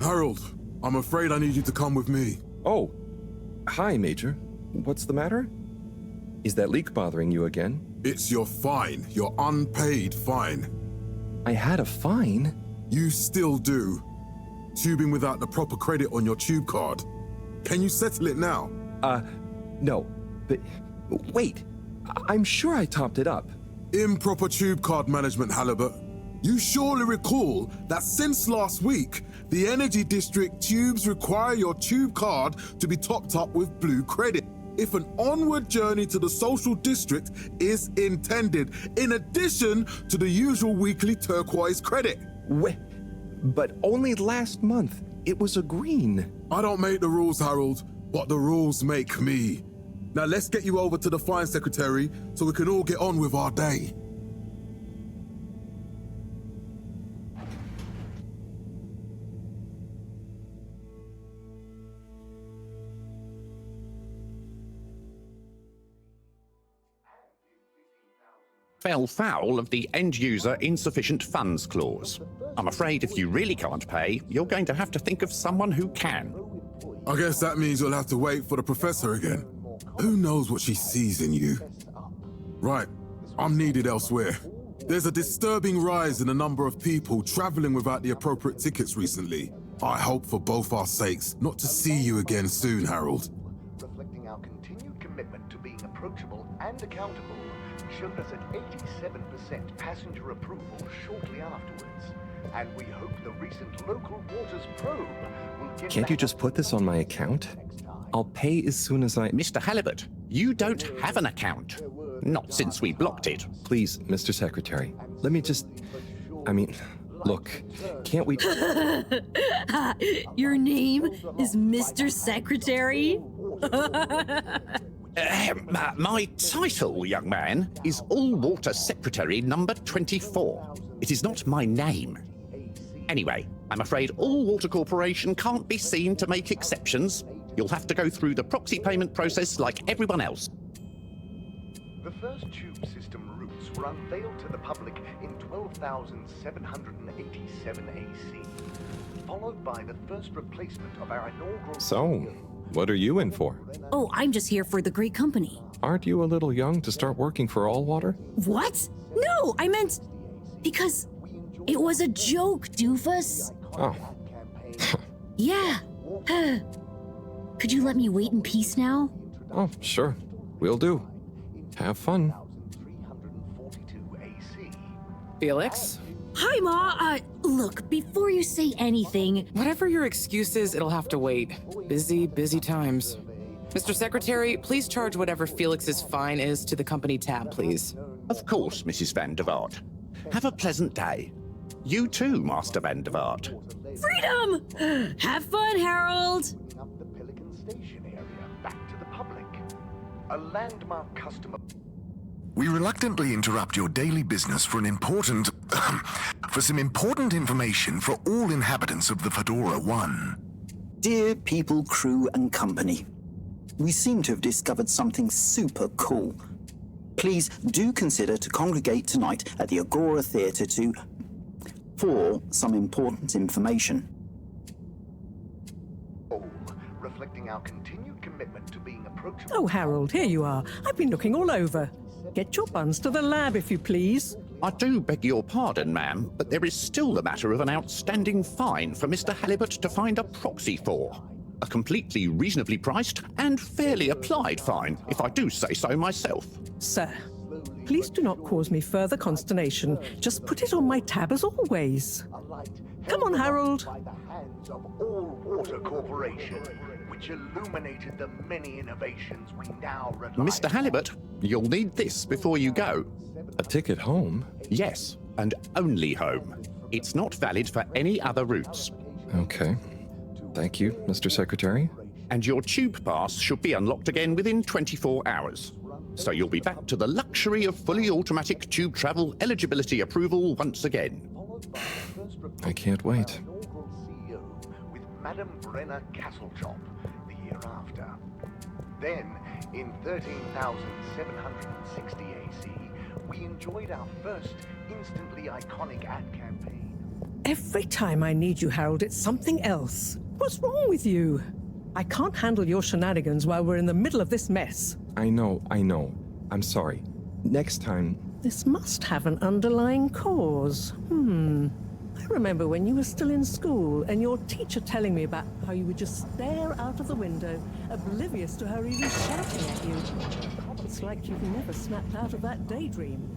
Harold, I'm afraid I need you to come with me. Oh, hi, Major. What's the matter? Is that leak bothering you again? It's your fine, your unpaid fine. I had a fine? You still do. Tubing without the proper credit on your tube card. Can you settle it now? No. But wait, I'm sure I topped it up. Improper tube card management, Halibut. You surely recall that since last week, the Energy District tubes require your tube card to be topped up with blue credit if an onward journey to the social district is intended, in addition to the usual weekly turquoise credit. Wait, but only last month it was a green. I don't make the rules, Harold, but the rules make me. Now let's get you over to the fine secretary so we can all get on with our day. Fell foul of the end-user insufficient funds clause. I'm afraid if you really can't pay, you're going to have to think of someone who can. I guess that means you'll have to wait for the professor again. Who knows what she sees in you? Right, I'm needed elsewhere. There's a disturbing rise in the number of people traveling without the appropriate tickets recently. I hope for both our sakes not to see you again soon, Harold. Reflecting our continued commitment to being approachable and accountable, showed us at 87% passenger approval shortly afterwards. And we hope the recent local waters probe will get... Can't you just put this on my account? I'll pay as soon as I... Mr. Halibut, you don't have an account. Not since we blocked it. Please, Mr. Secretary, let me just... look, can't we... Your name is Mr. Secretary? My title, young man, is All-Water Secretary number 24. It is not my name. Anyway, I'm afraid All-Water Corporation can't be seen to make exceptions. You'll have to go through the proxy payment process like everyone else. The first tube system routes were unveiled to the public in 12,787 AC. followed by the first replacement of our inaugural... So, what are you in for? Oh, I'm just here for the great company. Aren't you a little young to start working for Allwater? What? No, I meant... Because it was a joke, doofus. Oh. Yeah. Could you let me wait in peace now? Oh, sure. Will do. Have fun. Felix? Hi, Ma. Look, before you say anything... Whatever your excuse is, it'll have to wait. Busy, busy times. Mr. Secretary, please charge whatever Felix's fine is to the company tab, please. Of course, Mrs. Van der Vaart. Have a pleasant day. You too, Master Van der Vaart. Freedom! Have fun, Harold! Up the Pelican Station area back to the public. A landmark customer... We reluctantly interrupt your daily business for for some important information for all inhabitants of the Fedora 1. Dear people, crew, and company, we seem to have discovered something super cool. Please do consider to congregate tonight at the Agora Theatre for some important information. reflecting our continued commitment to being approachable... Oh, Harold, here you are. I've been looking all over. Get your buns to the lab, if you please. I do beg your pardon, ma'am, but there is still the matter of an outstanding fine for Mr. Halibut to find a proxy for. A completely reasonably priced and fairly applied fine, if I do say so myself. Sir, please do not cause me further consternation. Just put it on my tab as always. Come on, Harold. ...by the hands of All Water Corporation, which illuminated the many innovations we now rely on. Mr. Halibut, you'll need this before you go. A ticket home? Yes, and only home. It's not valid for any other routes. Okay. Thank you, Mr. Secretary. And your tube pass should be unlocked again within 24 hours. So you'll be back to the luxury of fully automatic tube travel eligibility approval once again. I can't wait. ...inaugural CEO with Madame Brenner Castletop the year after. Then, in 13,760 AC, we enjoyed our first instantly iconic ad campaign. Every time I need you, Harold, it's something else. What's wrong with you? I can't handle your shenanigans while we're in the middle of this mess. I know. I'm sorry. Next time... This must have an underlying cause. I remember when you were still in school and your teacher telling me about how you would just stare out of the window, oblivious to her even shouting at you. It's like you've never snapped out of that daydream.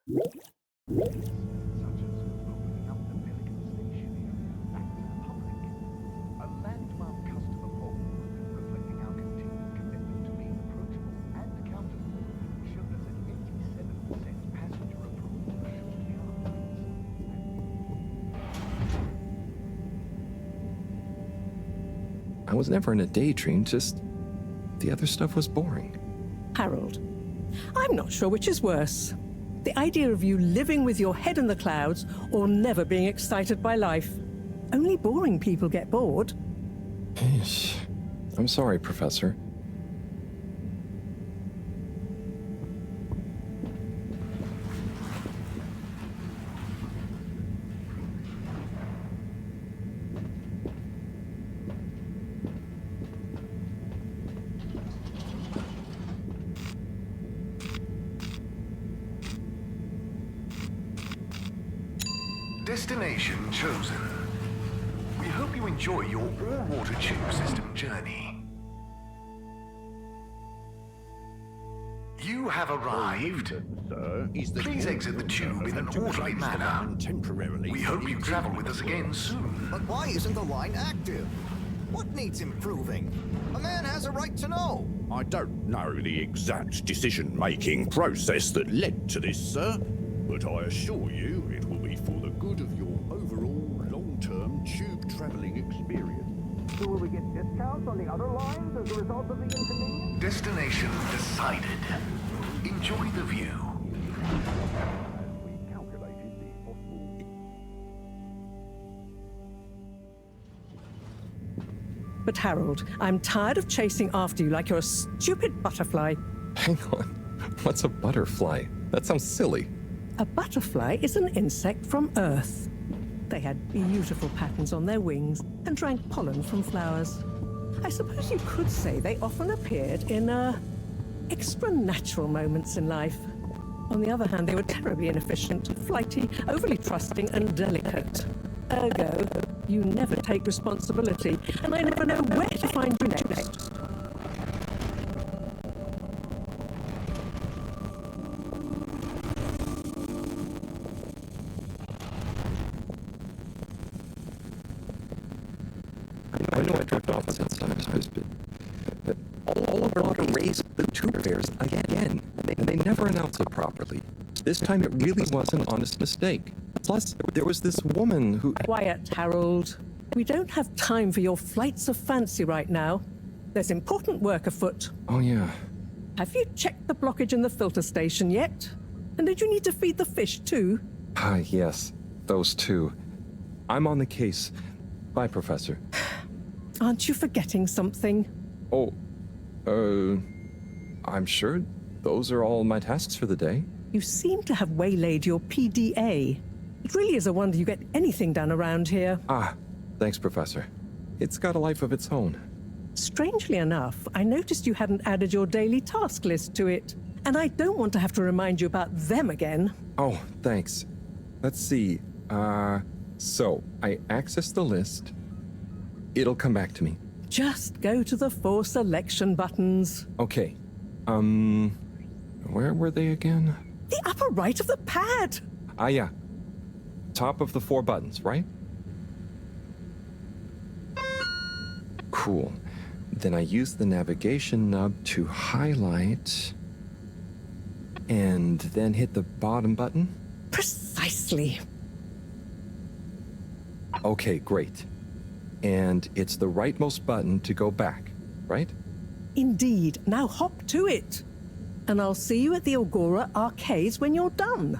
Such as opening up the Pelican Station area back to the public. A landmark customer poll reflecting our continued commitment to being approachable and accountable showed us an 87% passenger approval shortly afterwards. I was never in a daydream, just... the other stuff was boring. Harold, I'm not sure which is worse. The idea of you living with your head in the clouds or never being excited by life. Only boring people get bored. Eesh. I'm sorry, Professor. Destination chosen. We hope you enjoy your all-water tube system journey. You have arrived. Please exit the tube in an orderly manner. We hope you travel with us again soon. But why isn't the line active? What needs improving? A man has a right to know. I don't know the exact decision-making process that led to this, sir, but I assure you it will be for the good of your overall long-term tube traveling experience. So will we get discounts on the other lines as a result of the inconvenience? Destination decided. Enjoy the view. But Harold, I'm tired of chasing after you like you're a stupid butterfly. Hang on. What's a butterfly? That sounds silly. A butterfly is an insect from Earth. They had beautiful patterns on their wings and drank pollen from flowers. I suppose you could say they often appeared in, extra natural moments in life. On the other hand, they were terribly inefficient, flighty, overly trusting, and delicate. Ergo, you never take responsibility, and I never know where to find you next. I know I dropped off sometimes, but all over water raised the tube bears again, and they never announced it properly. This time it really was an honest mistake. Plus, there was this woman who... Quiet, Harold. We don't have time for your flights of fancy right now. There's important work afoot. Oh, yeah. Have you checked the blockage in the filter station yet? And did you need to feed the fish too? Ah, yes. Those two. I'm on the case. Bye, Professor. Aren't you forgetting something? Oh, I'm sure those are all my tasks for the day. You seem to have waylaid your PDA. It really is a wonder you get anything done around here. Ah, thanks, Professor. It's got a life of its own. Strangely enough, I noticed you hadn't added your daily task list to it. And I don't want to have to remind you about them again. Oh, thanks. Let's see. So I access the list. It'll come back to me. Just go to the 4 selection buttons. Okay. Where were they again? The upper right of the pad. Ah, yeah. Top of the 4 buttons, right? Cool. Then I use the navigation nub to highlight and then hit the bottom button. Precisely. Okay, great. And it's the rightmost button to go back, right? Indeed. Now hop to it. And I'll see you at the Agora arcades when you're done.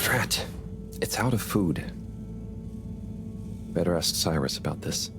Drat. It's out of food. Better ask Cyrus about this.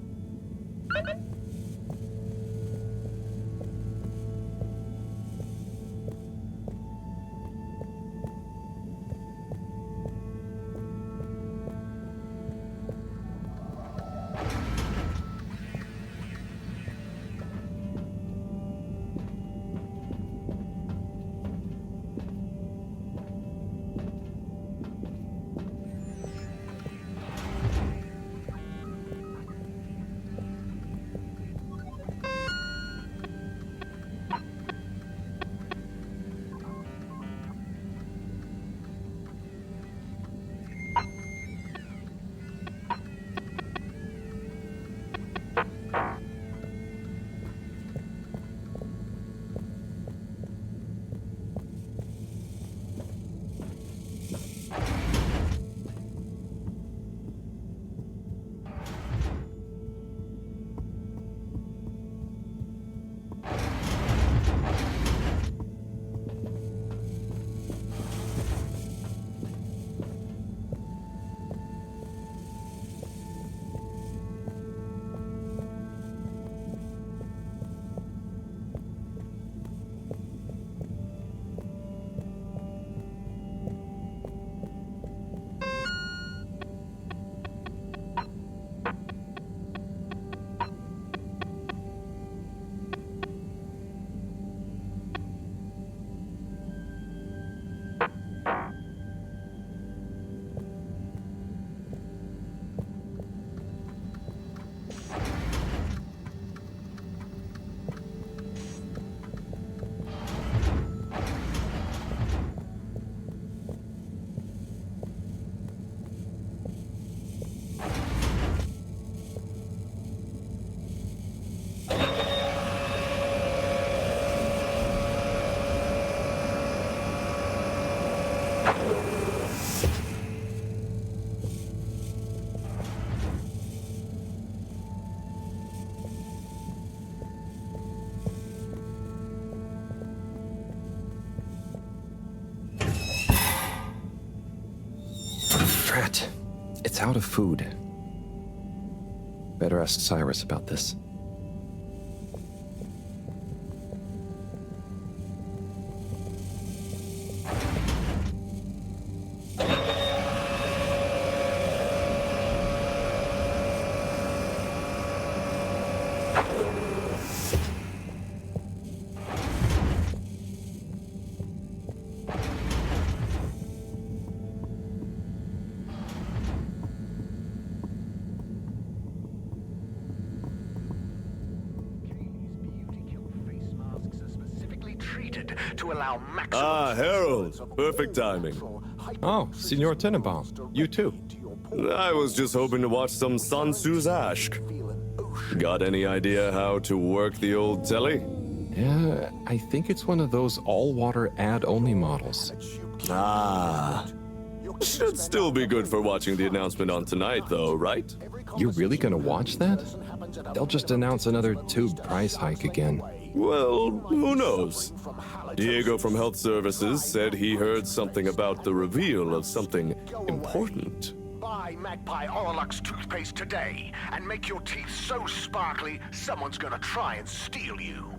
It's out of food. Better ask Cyrus about this. To allow maximum Harold. Perfect timing. Oh, Signor Tenenbaum. You too. I was just hoping to watch some Sansu's Ash. Got any idea how to work the old telly? Yeah, I think it's one of those all-water ad-only models. Should still be good for watching the announcement on tonight, though, right? You're really gonna watch that? They'll just announce another tube price hike again. Well, who knows? Diego from Health Services said he heard something about the reveal of something important. Buy Magpie Orolux toothpaste today and make your teeth so sparkly someone's gonna try and steal you.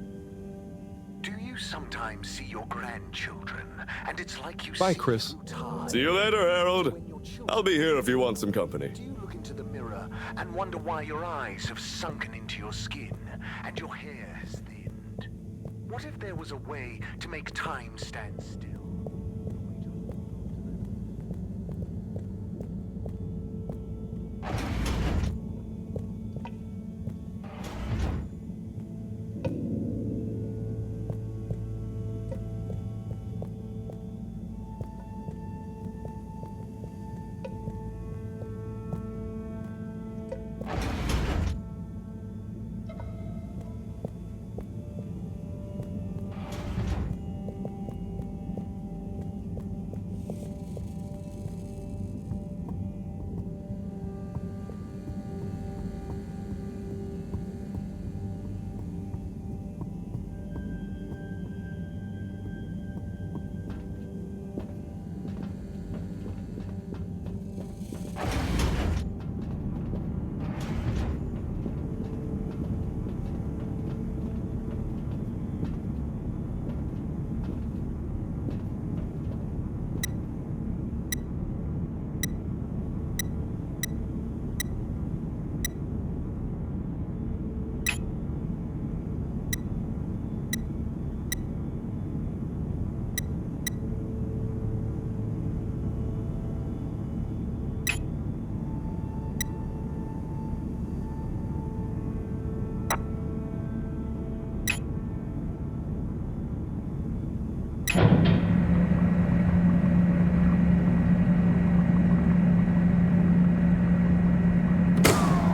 Do you sometimes see your grandchildren and it's like you Bye, see Chris. through time? See you later, Harold. I'll be here if you want some company. Do you look into the mirror and wonder why your eyes have sunken into your skin and your hair has thinned? What if there was a way to make time stand still?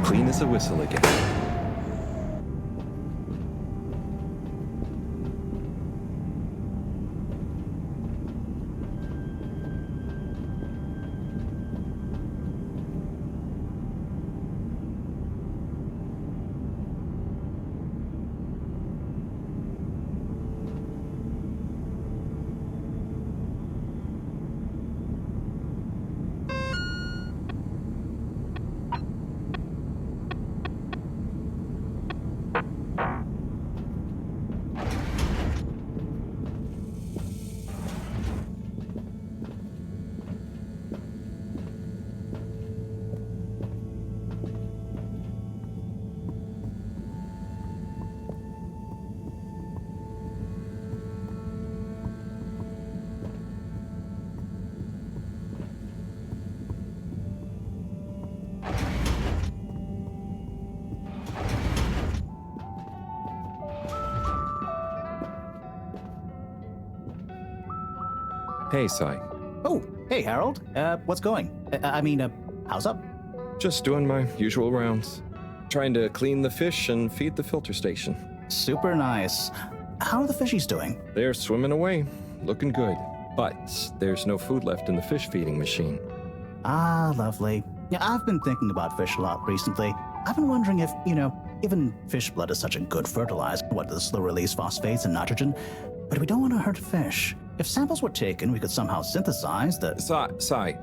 Clean as a whistle again. Hey, Sai. Oh, hey, Harold. What's going? How's up? Just doing my usual rounds. Trying to clean the fish and feed the filter station. Super nice. How are the fishies doing? They're swimming away, looking good. But there's no food left in the fish feeding machine. Ah, lovely. Yeah, I've been thinking about fish a lot recently. I've been wondering if, given fish blood is such a good fertilizer, what the slow-release phosphates and nitrogen, but we don't want to hurt fish. If samples were taken, we could somehow synthesize the... Sai,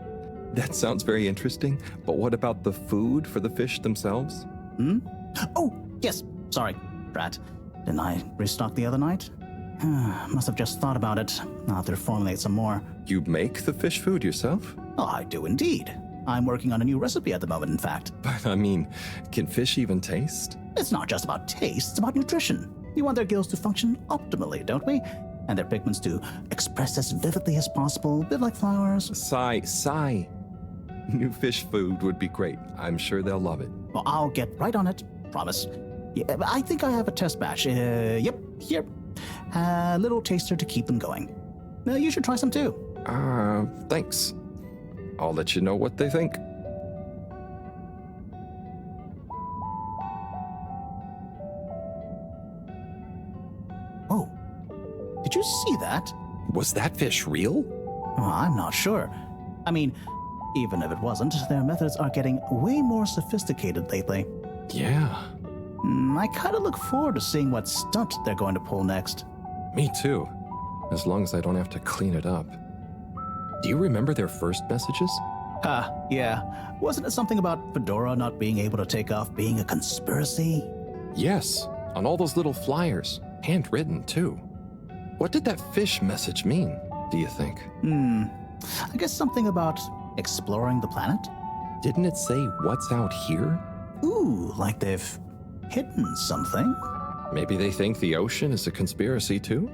That sounds very interesting, but what about the food for the fish themselves? Oh, yes. Sorry, Brat. Didn't I restock the other night? Must have just thought about it. I'll have to formulate some more. You make the fish food yourself? Oh, I do indeed. I'm working on a new recipe at the moment, in fact. But I mean, can fish even taste? It's not just about taste, it's about nutrition. We want their gills to function optimally, don't we? And their pigments to express as vividly as possible, a bit like flowers. Sigh. New fish food would be great. I'm sure they'll love it. Well, I'll get right on it. Promise. Yeah, I think I have a test batch. Yep, here. A little taster to keep them going. You should try some too. Thanks. I'll let you know what they think. Oh, did you see that? Was that fish real? Oh, I'm not sure. I mean, even if it wasn't, their methods are getting way more sophisticated lately. Yeah. I kind of look forward to seeing what stunt they're going to pull next. Me too. As long as I don't have to clean it up. Do you remember their first messages? Yeah. Wasn't it something about Fedora not being able to take off being a conspiracy? Yes, on all those little flyers. Handwritten, too. What did that fish message mean, do you think? I guess something about exploring the planet? Didn't it say what's out here? Ooh, like they've hidden something? Maybe they think the ocean is a conspiracy, too?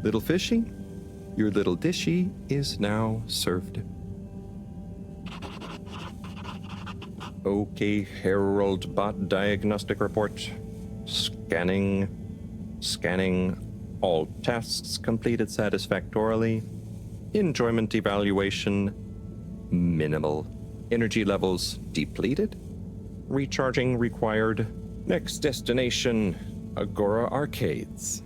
Little fishy, your little dishy is now served. Okay, Harold bot diagnostic report. Scanning. All tasks completed satisfactorily. Enjoyment evaluation minimal. Energy levels depleted. Recharging required. Next destination, Agora Arcades.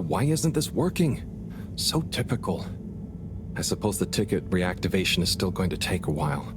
Why isn't this working? So typical. I suppose the ticket reactivation is still going to take a while.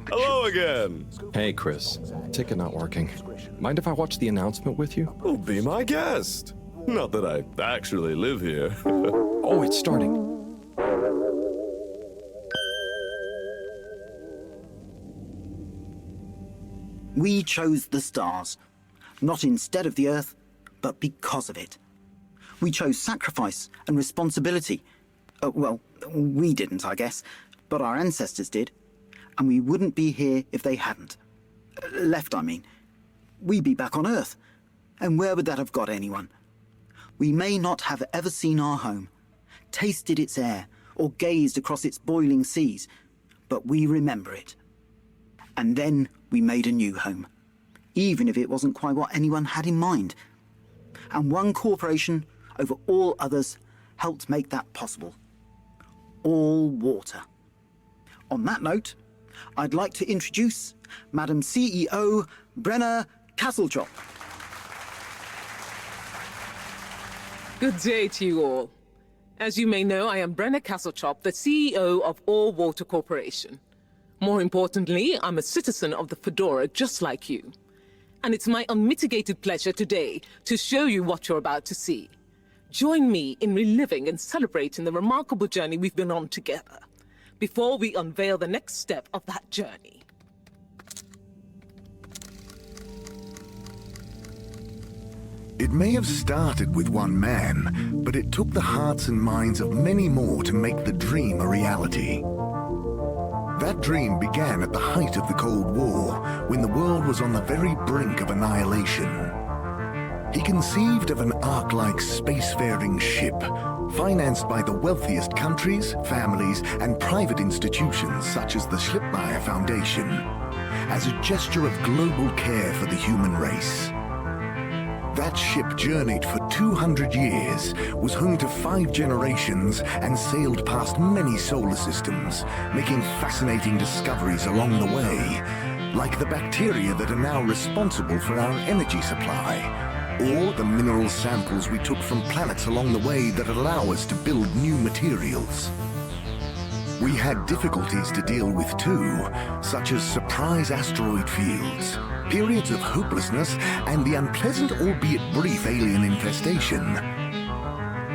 Hello again! Hey, Chris. Ticket not working. Mind if I watch the announcement with you? Oh, be my guest. Not that I actually live here. Oh, it's starting. We chose the stars, not instead of the Earth, but because of it. We chose sacrifice and responsibility Well, we didn't, I guess, but our ancestors did. And we wouldn't be here if they hadn't. Left, I mean. We'd be back on Earth. And where would that have got anyone? We may not have ever seen our home, tasted its air, or gazed across its boiling seas, but we remember it. And then we made a new home, even if it wasn't quite what anyone had in mind. And one corporation over all others helped make that possible. All water. On that note, I'd like to introduce Madam CEO Brenna Castlechop. Good day to you all. As you may know, I am Brenna Castlechop, the CEO of All Water Corporation. More importantly, I'm a citizen of the Fedora just like you. And it's my unmitigated pleasure today to show you what you're about to see. Join me in reliving and celebrating the remarkable journey we've been on together, before we unveil the next step of that journey. It may have started with one man, but it took the hearts and minds of many more to make the dream a reality. That dream began at the height of the Cold War, when the world was on the very brink of annihilation. He conceived of an ark-like spacefaring ship, financed by the wealthiest countries, families, and private institutions such as the Schlipmeyer Foundation, as a gesture of global care for the human race. That ship journeyed for 200 years, was home to 5 generations, and sailed past many solar systems, making fascinating discoveries along the way, like the bacteria that are now responsible for our energy supply, or the mineral samples we took from planets along the way that allow us to build new materials. We had difficulties to deal with too, such as surprise asteroid fields, periods of hopelessness, and the unpleasant albeit brief alien infestation.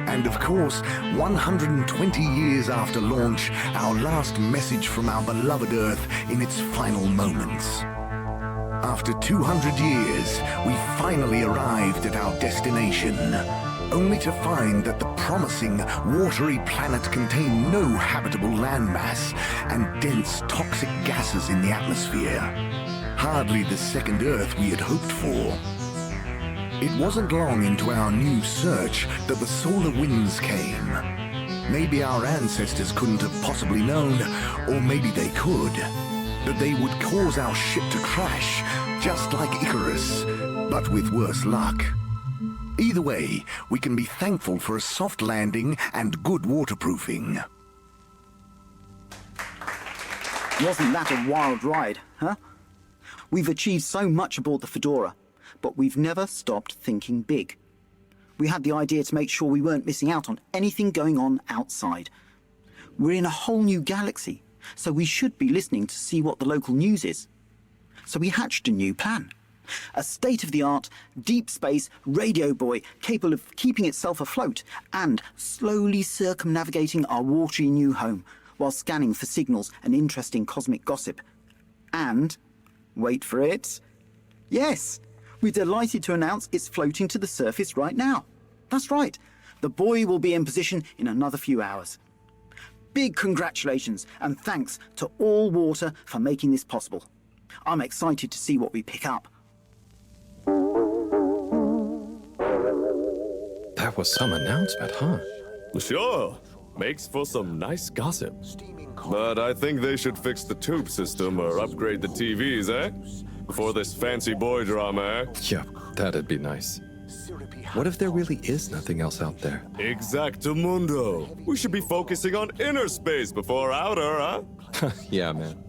And of course, 120 years after launch, our last message from our beloved Earth in its final moments. After 200 years, we finally arrived at our destination, only to find that the promising, watery planet contained no habitable landmass and dense, toxic gases in the atmosphere. Hardly the second Earth we had hoped for. It wasn't long into our new search that the solar winds came. Maybe our ancestors couldn't have possibly known, or maybe they could, that they would cause our ship to crash, just like Icarus, but with worse luck. Either way, we can be thankful for a soft landing and good waterproofing. Wasn't that a wild ride, huh? We've achieved so much aboard the Fedora, but we've never stopped thinking big. We had the idea to make sure we weren't missing out on anything going on outside. We're in a whole new galaxy, so we should be listening to see what the local news is. So we hatched a new plan. A state-of-the-art, deep space radio buoy capable of keeping itself afloat and slowly circumnavigating our watery new home while scanning for signals and interesting cosmic gossip. And, wait for it, yes, we're delighted to announce it's floating to the surface right now. That's right, the buoy will be in position in another few hours. Big congratulations and thanks to All Water for making this possible. I'm excited to see what we pick up. That was some announcement, huh? Sure. Makes for some nice gossip. But I think they should fix the tube system or upgrade the TVs, eh? Before this fancy boy drama, eh? Yeah, that'd be nice. What if there really is nothing else out there? Exactamundo. We should be focusing on inner space before outer, huh? Yeah, man.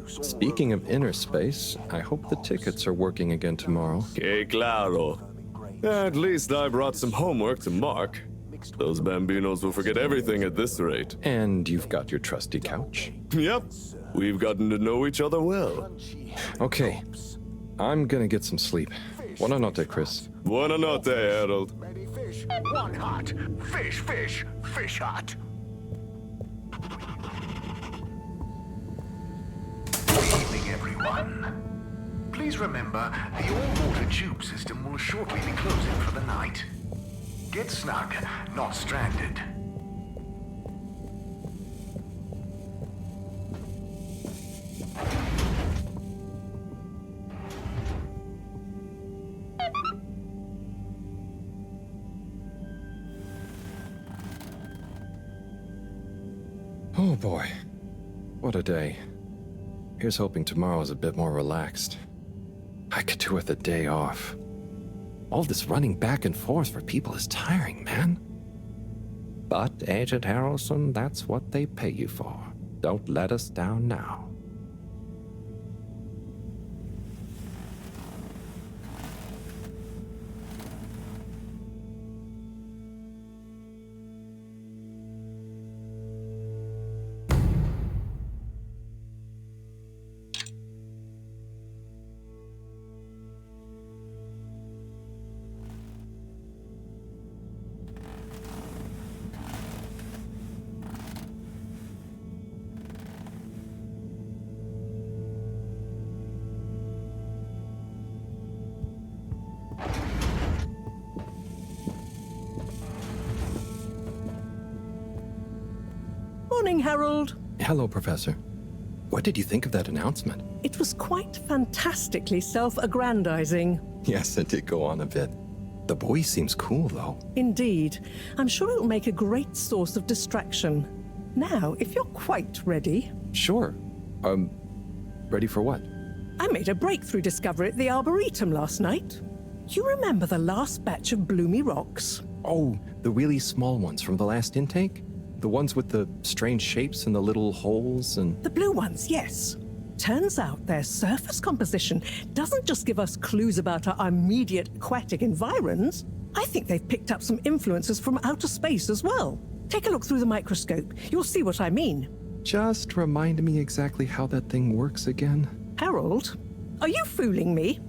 Speaking of inner space, I hope the tickets are working again tomorrow. Que claro. At least I brought some homework to mark. Those bambinos will forget everything at this rate. And you've got your trusty couch. Yep. We've gotten to know each other well. Okay. I'm gonna get some sleep. Buona notte, Chris. Buona notte, Harold. One hot. Fish, fish, fish hot. Good evening, everyone. Please remember, the all-water tube system will shortly be closing for the night. Get snug, not stranded. Oh boy. What a day. Here's hoping tomorrow's a bit more relaxed. I could do with a day off. All this running back and forth for people is tiring, man. But, Agent Harrelson, that's what they pay you for. Don't let us down now. Morning, Harold. Hello, Professor. What did you think of that announcement? It was quite fantastically self-aggrandizing. Yes, it did go on a bit. The boy seems cool, though. Indeed. I'm sure it'll make a great source of distraction. Now, if you're quite ready... Sure. Ready for what? I made a breakthrough discovery at the Arboretum last night. You remember the last batch of bloomy rocks? Oh, the really small ones from the last intake? The ones with the strange shapes and the little holes and... The blue ones, yes. Turns out their surface composition doesn't just give us clues about our immediate aquatic environs. I think they've picked up some influences from outer space as well. Take a look through the microscope. You'll see what I mean. Just remind me exactly how that thing works again. Harold, are you fooling me?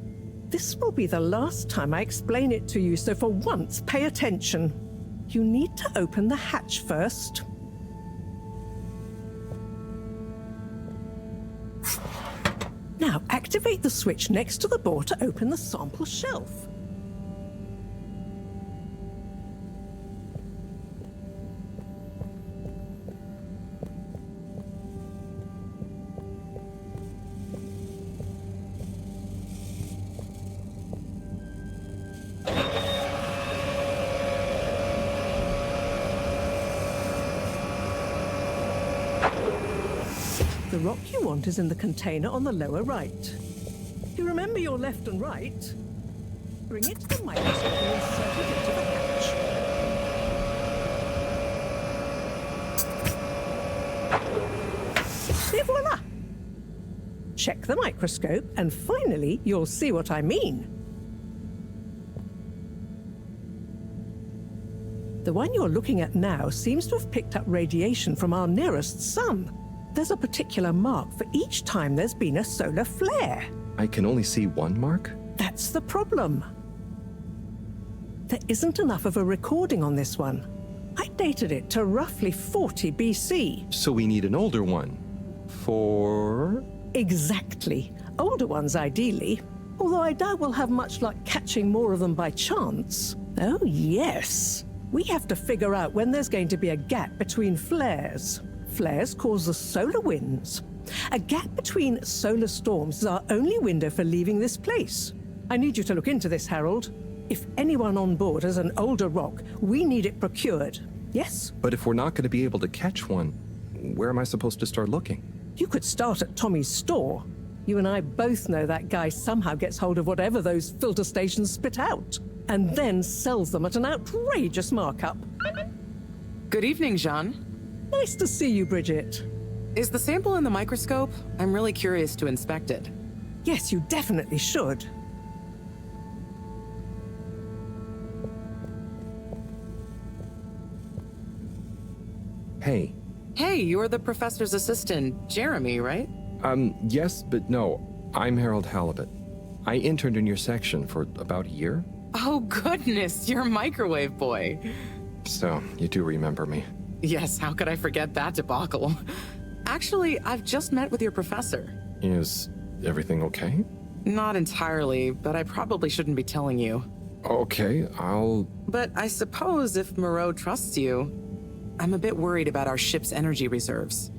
This will be the last time I explain it to you, so for once, pay attention. You need to open the hatch first. Now, activate the switch next to the door to open the sample shelf. The rock you want is in the container on the lower right. You remember your left and right? Bring it to the microscope and insert it into the hatch. Et voila! Check the microscope and finally you'll see what I mean. The one you're looking at now seems to have picked up radiation from our nearest sun. There's a particular mark for each time there's been a solar flare. I can only see one mark? That's the problem. There isn't enough of a recording on this one. I dated it to roughly 40 BC. So we need an older one. For... Exactly. Older ones, ideally. Although I doubt we'll have much luck catching more of them by chance. Oh, yes. We have to figure out when there's going to be a gap between flares. Flares cause the solar winds. A gap between solar storms is our only window for leaving this place. I need you to look into this, Harold. If anyone on board has an older rock, we need it procured. Yes? But if we're not going to be able to catch one, where am I supposed to start looking? You could start at Tommy's store. You and I both know that guy somehow gets hold of whatever those filter stations spit out, and then sells them at an outrageous markup. Good evening, Jean. Nice to see you, Bridget. Is the sample in the microscope? I'm really curious to inspect it. Yes, you definitely should. Hey. Hey, you're the professor's assistant, Jeremy, right? Yes, but no. I'm Harold Halibut. I interned in your section for about a year. Oh, goodness, you're Microwave Boy. So, you do remember me. Yes, how could I forget that debacle? Actually, I've just met with your professor. Is everything okay? Not entirely, but I probably shouldn't be telling you. Okay, But I suppose if Moreau trusts you, I'm a bit worried about our ship's energy reserves.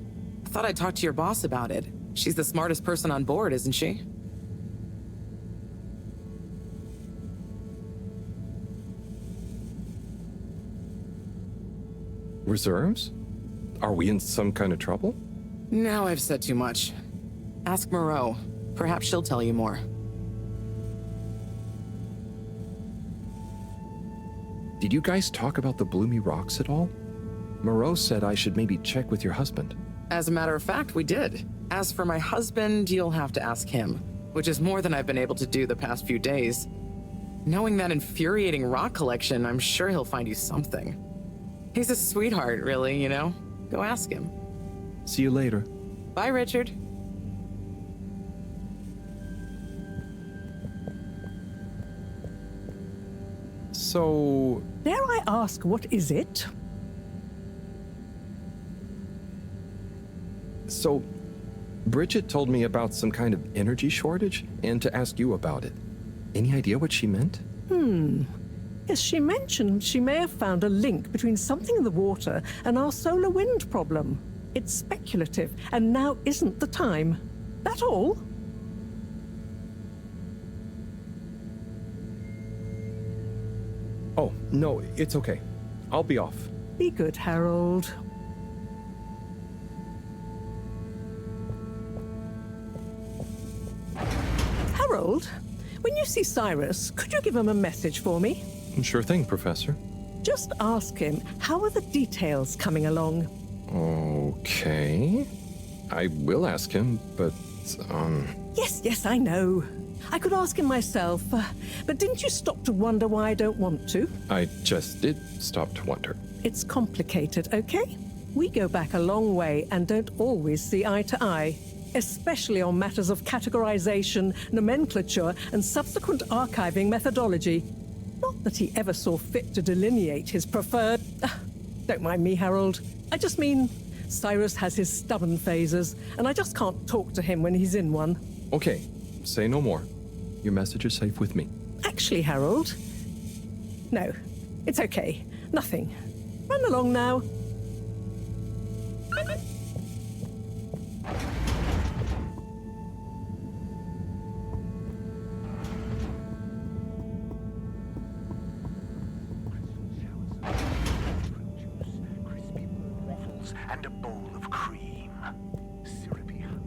I thought I'd talk to your boss about it. She's the smartest person on board, isn't she? Reserves? Are we in some kind of trouble? Now I've said too much. Ask Moreau. Perhaps she'll tell you more. Did you guys talk about the bloomy rocks at all? Moreau said I should maybe check with your husband. As a matter of fact, we did. As for my husband, you'll have to ask him, which is more than I've been able to do the past few days. Knowing that infuriating rock collection, I'm sure he'll find you something. He's a sweetheart, really, you know? Go ask him. See you later. Bye, Richard. So... Dare I ask, what is it? So, Bridget told me about some kind of energy shortage and to ask you about it. Any idea what she meant? Yes, she mentioned she may have found a link between something in the water and our solar wind problem. It's speculative, and now isn't the time. That all? Oh, no, it's okay. I'll be off. Be good, Harold. Harold, when you see Cyrus, could you give him a message for me? Sure thing, Professor. Just ask him, how are the details coming along? Okay. I will ask him, but, Yes, I know. I could ask him myself, but didn't you stop to wonder why I don't want to? I just did stop to wonder. It's complicated, okay? We go back a long way and don't always see eye to eye, especially on matters of categorization, nomenclature, and subsequent archiving methodology. Not that he ever saw fit to delineate his preferred... Don't mind me, Harold. I just mean, Cyrus has his stubborn phases, and I just can't talk to him when he's in one. Okay, say no more. Your message is safe with me. Actually, Harold... No, it's okay. Nothing. Run along now. And a bowl of cream. Syrupy Halibut.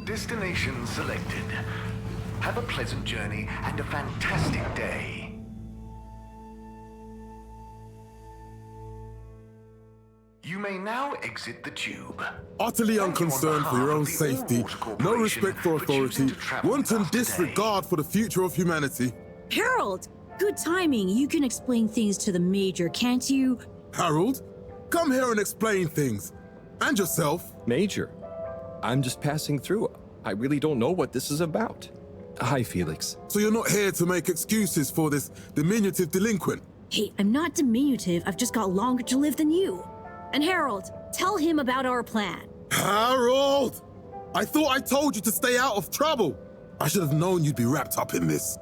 Destination selected. Have a pleasant journey and a fantastic day. You may now exit the tube. Utterly unconcerned for your own safety, no respect for authority, wanton disregard for the future of humanity. Harold! Good timing. You can explain things to the Major, can't you? Harold, come here and explain things. And yourself. Major, I'm just passing through. I really don't know what this is about. Hi, Felix. So you're not here to make excuses for this diminutive delinquent? Hey, I'm not diminutive. I've just got longer to live than you. And Harold, tell him about our plan. Harold! I thought I told you to stay out of trouble. I should have known you'd be wrapped up in this.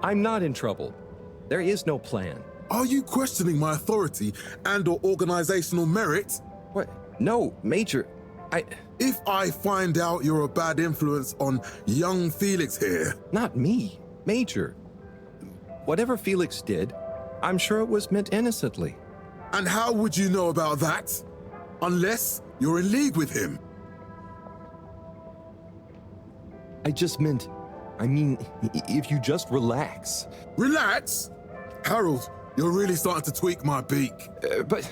I'm not in trouble. There is no plan. Are you questioning my authority and/or organizational merit? What? No, Major. If I find out you're a bad influence on young Felix here... Not me, Major. Whatever Felix did, I'm sure it was meant innocently. And how would you know about that? Unless you're in league with him. I mean, if you just relax. Relax? Harold, you're really starting to tweak my beak. But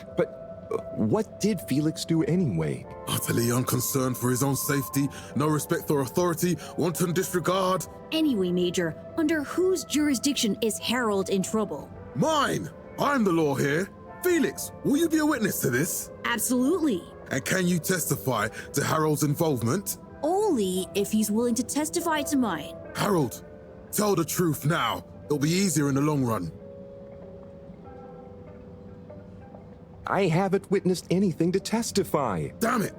what did Felix do anyway? Utterly unconcerned for his own safety, no respect for authority, wanton disregard. Anyway, Major, under whose jurisdiction is Harold in trouble? Mine! I'm the law here. Felix, will you be a witness to this? Absolutely. And can you testify to Harold's involvement? Only if he's willing to testify to mine. Harold, tell the truth now. It'll be easier in the long run. I haven't witnessed anything to testify. Damn it!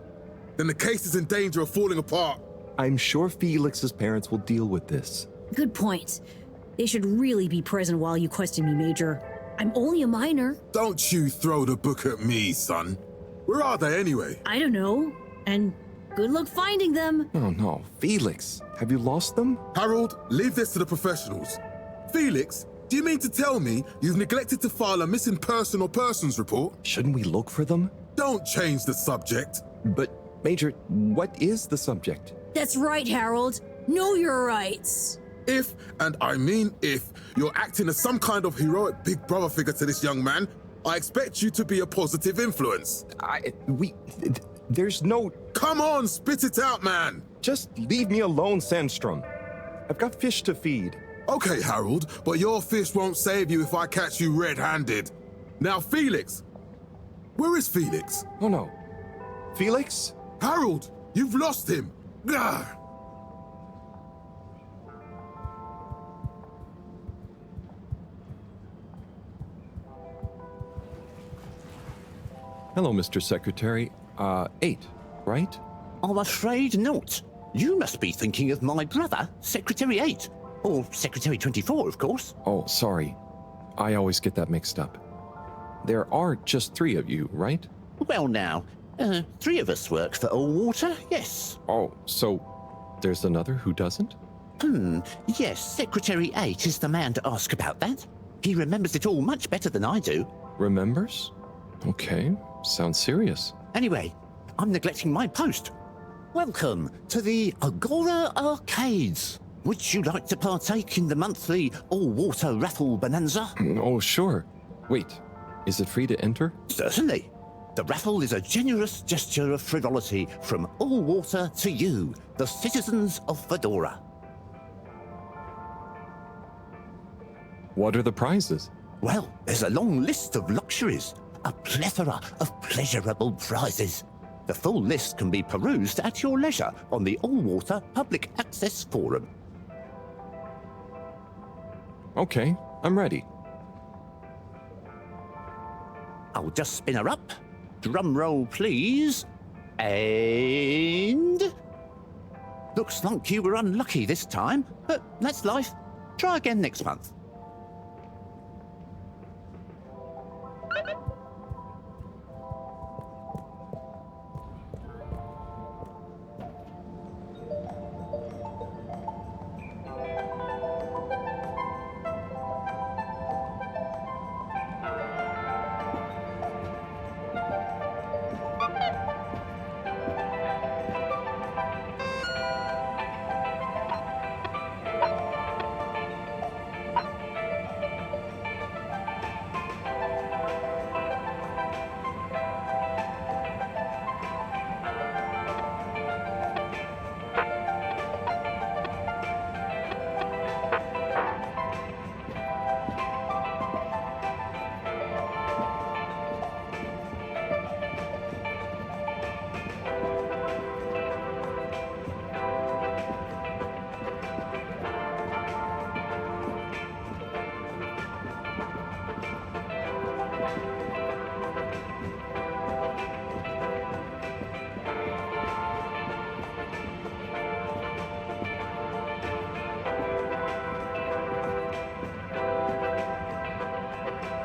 Then the case is in danger of falling apart. I'm sure Felix's parents will deal with this. Good point. They should really be present while you question me, Major. I'm only a minor. Don't you throw the book at me, son. Where are they anyway? I don't know. And good luck finding them. Oh no, Felix, have you lost them? Harold, leave this to the professionals. Felix, do you mean to tell me you've neglected to file a missing person or persons report? Shouldn't we look for them? Don't change the subject. But, Major, what is the subject? That's right, Harold. Know your rights. If, and I mean if, you're acting as some kind of heroic big brother figure to this young man, I expect you to be a positive influence. There's no... Come on, spit it out, man! Just leave me alone, Sandstrom. I've got fish to feed. Okay, Harold, but your fish won't save you if I catch you red-handed. Now, Felix! Where is Felix? Oh no. Felix? Harold, you've lost him! Gah! Hello, Mr. Secretary. 8, right? I'm afraid not. You must be thinking of my brother, Secretary 8. Or Secretary 24, of course. Oh, sorry. I always get that mixed up. There are just 3 of you, right? Well now, 3 of us work for Allwater, yes. Oh, so there's another who doesn't? Yes, Secretary 8 is the man to ask about that. He remembers it all much better than I do. Remembers? Okay, sounds serious. Anyway, I'm neglecting my post. Welcome to the Agora Arcades. Would you like to partake in the monthly all-water raffle bonanza? Oh, sure. Wait, is it free to enter? Certainly. The raffle is a generous gesture of frivolity from Allwater to you, the citizens of Fedora. What are the prizes? Well, there's a long list of luxuries, a plethora of pleasurable prizes. The full list can be perused at your leisure on the Allwater Public Access Forum. Okay, I'm ready. I'll just spin her up. Drum roll, please. And... Looks like you were unlucky this time, but that's life. Try again next month.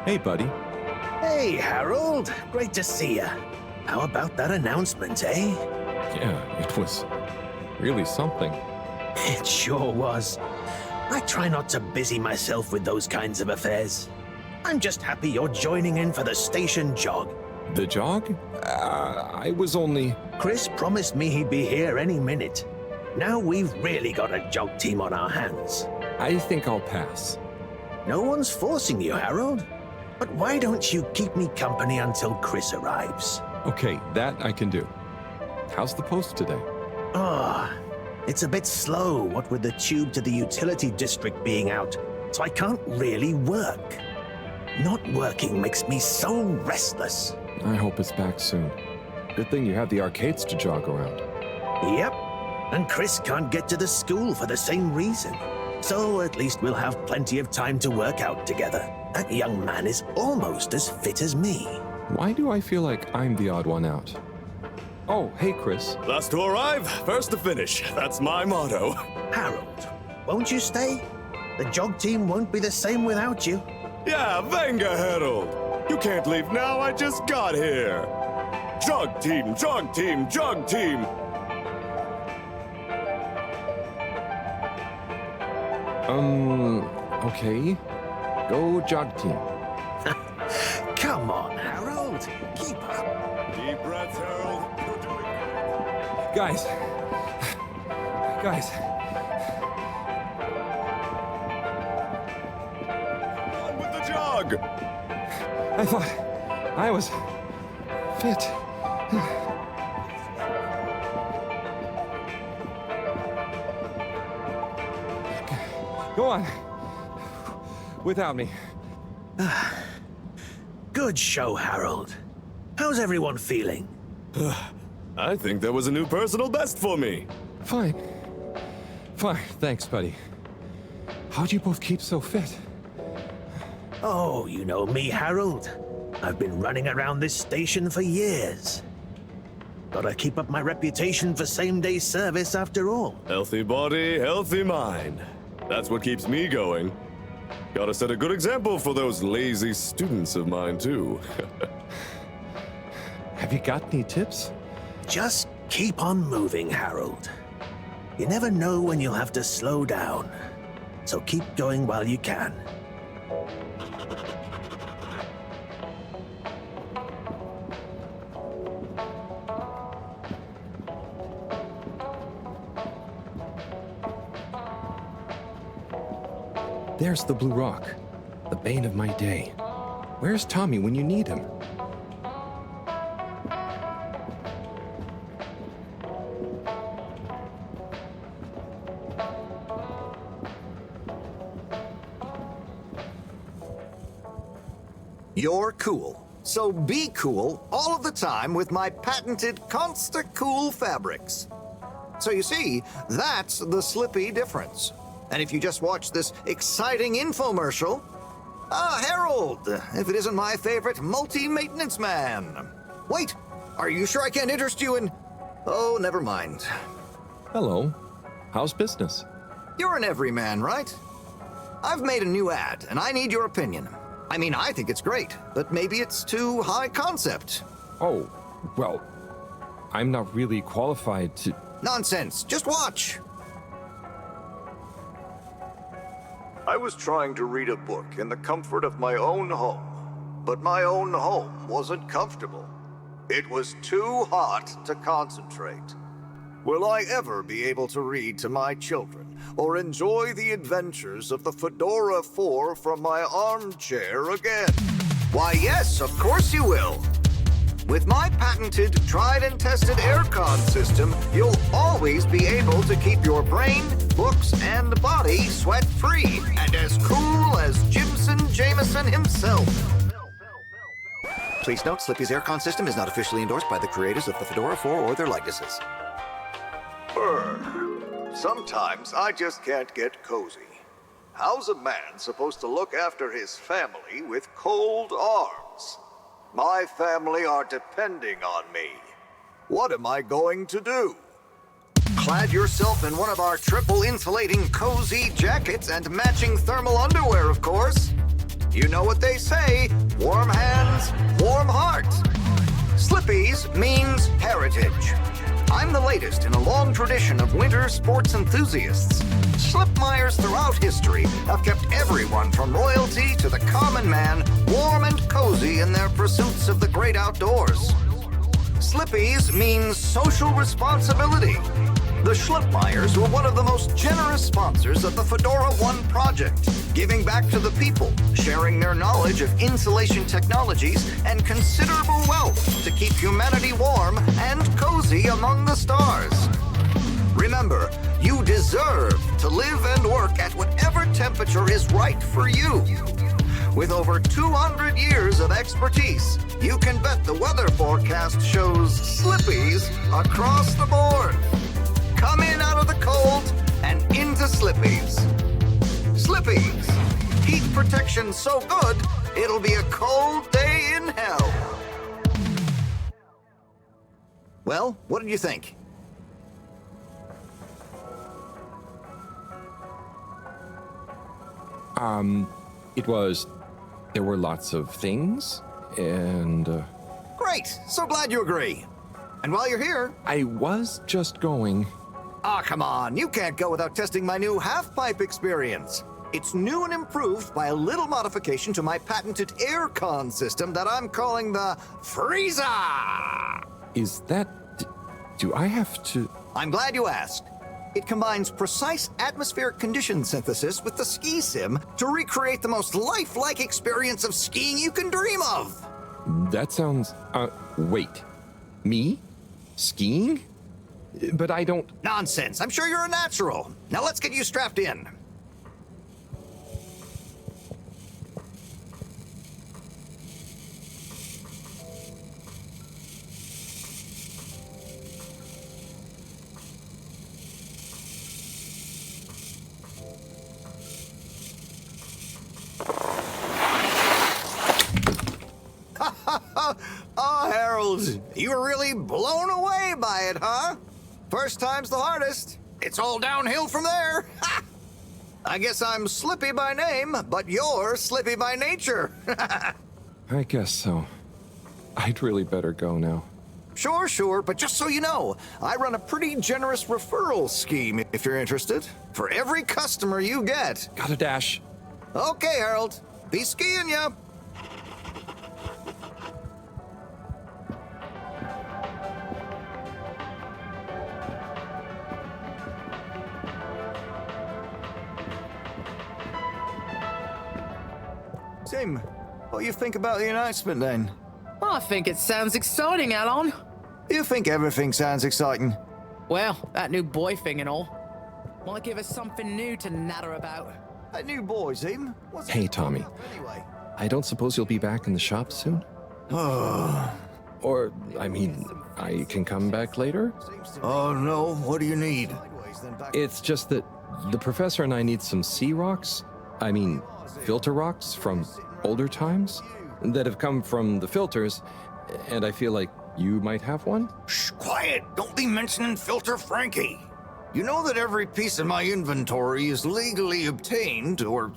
Hey, buddy. Hey, Harold. Great to see ya. How about that announcement, eh? Yeah, it was really something. It sure was. I try not to busy myself with those kinds of affairs. I'm just happy you're joining in for the station jog. The jog? I was only... Chris promised me he'd be here any minute. Now we've really got a jog team on our hands. I think I'll pass. No one's forcing you, Harold. But why don't you keep me company until Chris arrives? Okay, that I can do. How's the post today? It's a bit slow, what with the tube to the utility district being out, so I can't really work. Not working makes me so restless. I hope it's back soon. Good thing you have the arcades to jog around. Yep, and Chris can't get to the school for the same reason. So at least we'll have plenty of time to work out together. That young man is almost as fit as me. Why do I feel like I'm the odd one out? Oh, hey, Chris. Last to arrive, first to finish. That's my motto. Harold, won't you stay? The jog team won't be the same without you. Yeah, venga, Harold. You can't leave now, I just got here. Jog team, jog team, jog team. Okay. Go jog team. Come on, Harold. Keep up. Deep breaths, Harold. You're doing great. Guys. On with the jog. I thought I was fit. Go on. Without me. Good show, Harold. How's everyone feeling? I think there was a new personal best for me. Fine. Thanks, buddy. How'd you both keep so fit? Oh, you know me, Harold. I've been running around this station for years. Gotta keep up my reputation for same-day service after all. Healthy body, healthy mind. That's what keeps me going. Gotta set a good example for those lazy students of mine, too. Have you got any tips? Just keep on moving, Harold. You never know when you'll have to slow down. So keep going while you can. There's the Blue Rock, the bane of my day. Where's Tommy when you need him? You're cool. So be cool all of the time with my patented Consta-Cool fabrics. So you see, that's the Slippy difference. And if you just watch this exciting infomercial, Harold, if it isn't my favorite multi-maintenance man. Wait, are you sure I can't interest you in... Oh, never mind. Hello. How's business? You're an everyman, right? I've made a new ad, and I need your opinion. I mean, I think it's great, but maybe it's too high concept. Oh, well, I'm not really qualified to... Nonsense. Just watch. I was trying to read a book in the comfort of my own home, but my own home wasn't comfortable. It was too hot to concentrate. Will I ever be able to read to my children or enjoy the adventures of the Fedora 4 from my armchair again? Why, yes, of course you will. With my patented, tried and tested aircon system, you'll always be able to keep your brain, books, and body sweat-free and as cool as Jimson Jameson himself. Please note, Slippy's aircon system is not officially endorsed by the creators of the Fedora 4 or their likenesses. Sometimes I just can't get cozy. How's a man supposed to look after his family with cold arms? My family are depending on me. What am I going to do? Clad yourself in one of our triple insulating cozy jackets and matching thermal underwear, of course. You know what they say, warm hands, warm heart. Slippies means heritage. I'm the latest in a long tradition of winter sports enthusiasts. Slipmires throughout history have kept everyone from royalty to the common man warm and cozy in their pursuits of the great outdoors. Slippies means social responsibility. The Schlipmeyers were one of the most generous sponsors of the Fedora 1 project, giving back to the people, sharing their knowledge of insulation technologies and considerable wealth to keep humanity warm and cozy among the stars. Remember, you deserve to live and work at whatever temperature is right for you. With over 200 years of expertise, you can bet the weather forecast shows slippies across the board. Come in out of the cold and into Slippies. Slippies. Heat protection so good, it'll be a cold day in hell. Well, what did you think? There were lots of things, and... Great! So glad you agree. And while you're here... I was just going... Ah, come on. You can't go without testing my new half-pipe experience. It's new and improved by a little modification to my patented air-con system that I'm calling the Freezer! Is that... Do I have to... I'm glad you asked. It combines precise atmospheric condition synthesis with the ski sim to recreate the most lifelike experience of skiing you can dream of. That sounds... wait. Me? Skiing? But I don't... Nonsense. I'm sure you're a natural. Now let's get you strapped in. Oh, Harold, you were really blown away by it, huh? First time's the hardest. It's all downhill from there. Ha! I guess I'm Slippy by name, but you're Slippy by nature. I guess so. I'd really better go now. Sure, but just so you know, I run a pretty generous referral scheme if you're interested. For every customer you get. Gotta dash. Okay, Harold. Be skiing ya. Tim, what do you think about the announcement then? I think it sounds exciting, Alon. You think everything sounds exciting? Well, that new boy thing and all. Might give us something new to natter about. A new boy, Tim? Hey, Tommy. Anyway. I don't suppose you'll be back in the shop soon? Or, I mean, I can come back later? Oh, no. What do you need? It's just that the professor and I need some sea rocks. I mean, filter rocks from older times that have come from the filters, and I feel like you might have one? Shh, quiet. Don't be mentioning Filter Frankie. You know that every piece of my inventory is legally obtained or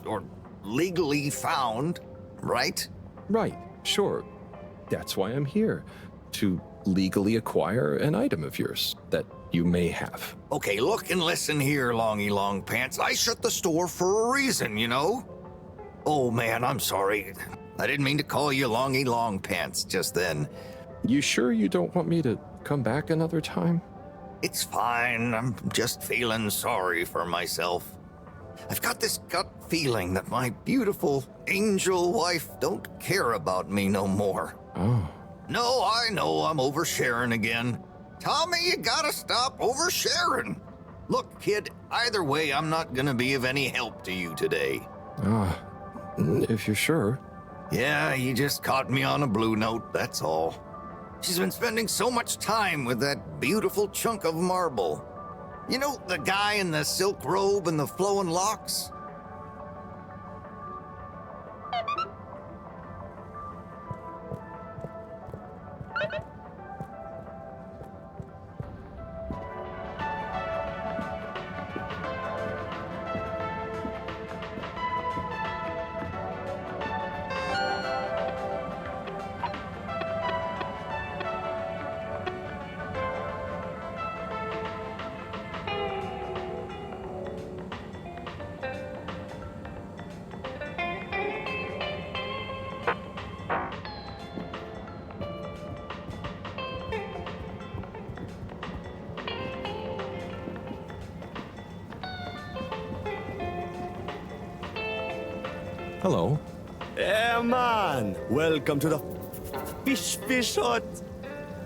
legally found, right? Right, sure. That's why I'm here, to legally acquire an item of yours that you may have. Okay, look and listen here, Longy Long Pants. I shut the store for a reason, you know? Oh man, I'm sorry. I didn't mean to call you Longy Long Pants just then. You sure you don't want me to come back another time? It's fine. I'm just feeling sorry for myself. I've got this gut feeling that my beautiful angel wife don't care about me no more. Oh. No, I know I'm oversharing again. Tommy, you gotta stop oversharing. Look, kid, either way, I'm not gonna be of any help to you today. If you're sure. Yeah, you just caught me on a blue note, that's all. She's been spending so much time with that beautiful chunk of marble. You know, the guy in the silk robe and the flowing locks? Hello. Yeah, man. Welcome to the fish hut.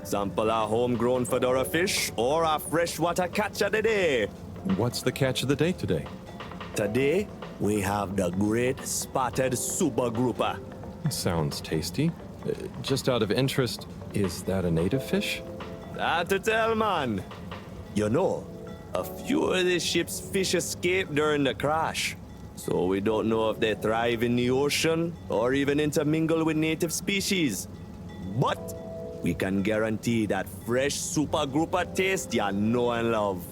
Sample a homegrown fedora fish or a freshwater catch of the day. What's the catch of the day today? Today, we have the great spotted super grouper. Sounds tasty. Just out of interest, is that a native fish? Hard to tell, man. You know, a few of the ship's fish escaped during the crash. So we don't know if they thrive in the ocean or even intermingle with native species. But we can guarantee that fresh super grouper taste you know and love.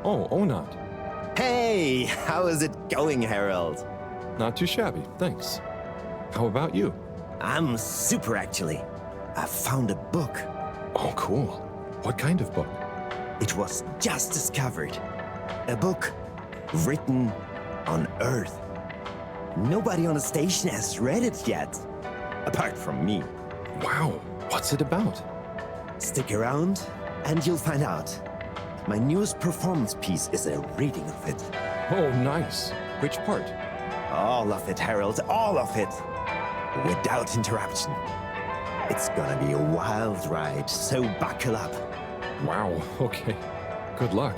Oh, Onat. Hey, how is it going, Harold? Not too shabby, thanks. How about you? I'm super, actually. I found a book. Oh, cool. What kind of book? It was just discovered. A book written on Earth. Nobody on the station has read it yet, apart from me. Wow, what's it about? Stick around, and you'll find out. My newest performance piece is a reading of it. Oh, nice. Which part? All of it, Harold, all of it. Without interruption. It's gonna be a wild ride, so buckle up. Wow, okay. Good luck.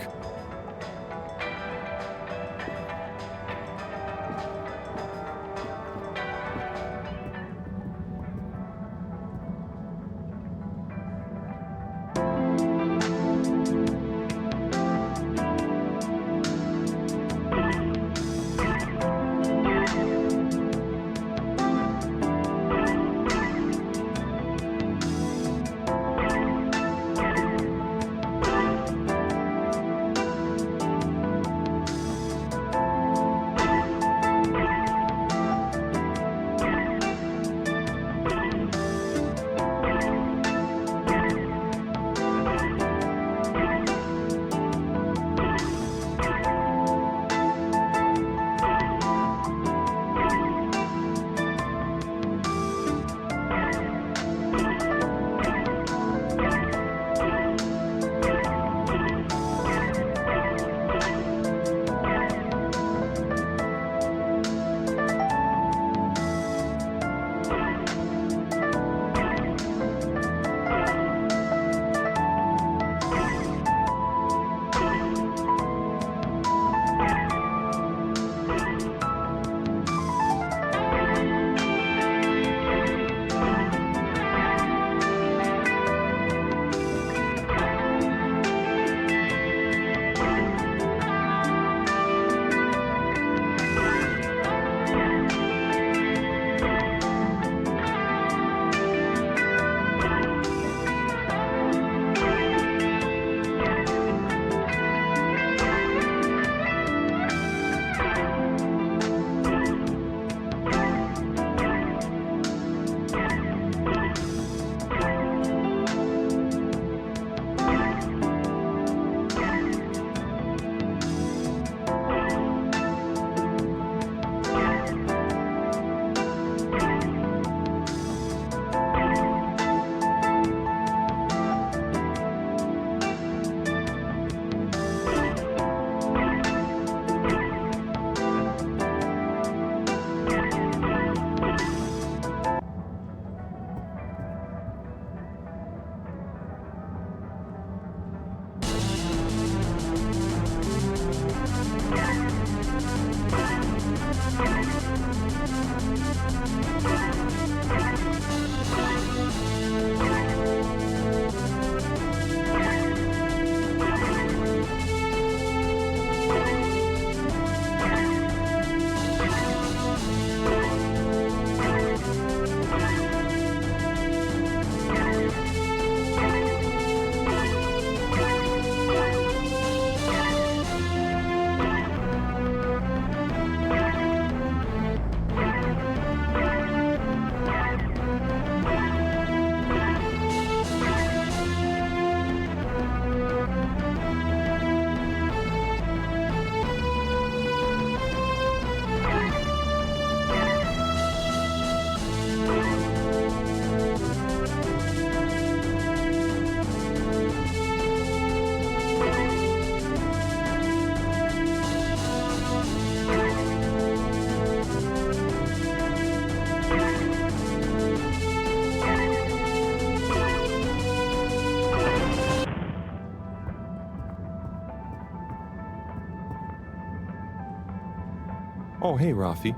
Oh, hey, Rafi.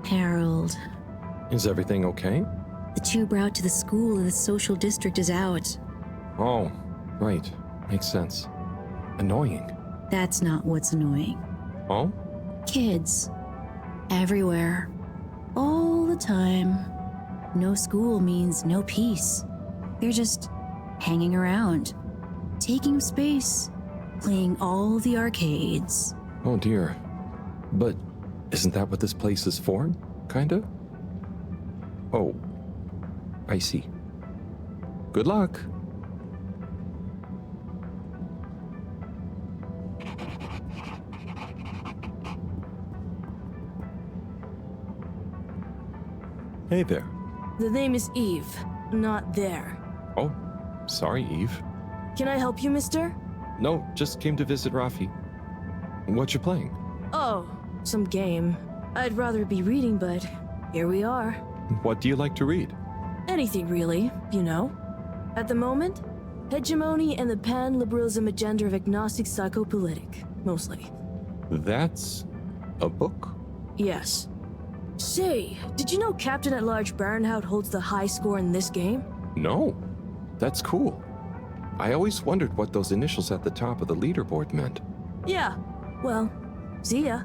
Harold. Is everything okay? The tube route to the school in the social district is out. Oh, right. Makes sense. Annoying. That's not what's annoying. Oh? Kids. Everywhere. All the time. No school means no peace. They're just hanging around, taking space, playing all the arcades. Oh dear. But isn't that what this place is for? Kinda? Oh. I see. Good luck. Hey there. The name is Eve, not there. Oh, sorry, Eve. Can I help you, mister? No, just came to visit Rafi. What you playing? Oh, some game. I'd rather be reading, but here we are. What do you like to read? Anything really, you know. At the moment, hegemony and the pan-liberalism agenda of agnostic psychopolitic, mostly. That's a book? Yes. Say, did you know Captain at Large Baronhout holds the high score in this game? No. That's cool. I always wondered what those initials at the top of the leaderboard meant. Yeah. Well, see ya.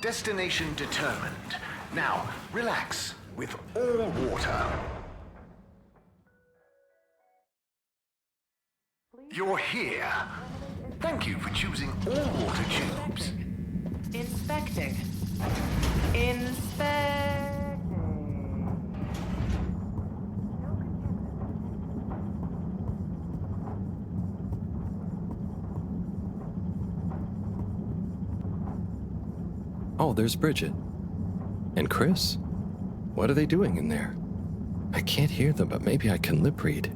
Destination determined. Now, relax with all water. You're here. Thank you for choosing all water tubes. Inspecting. Inspecting. Oh, there's Bridget. And Chris? What are they doing in there? I can't hear them, but maybe I can lip read.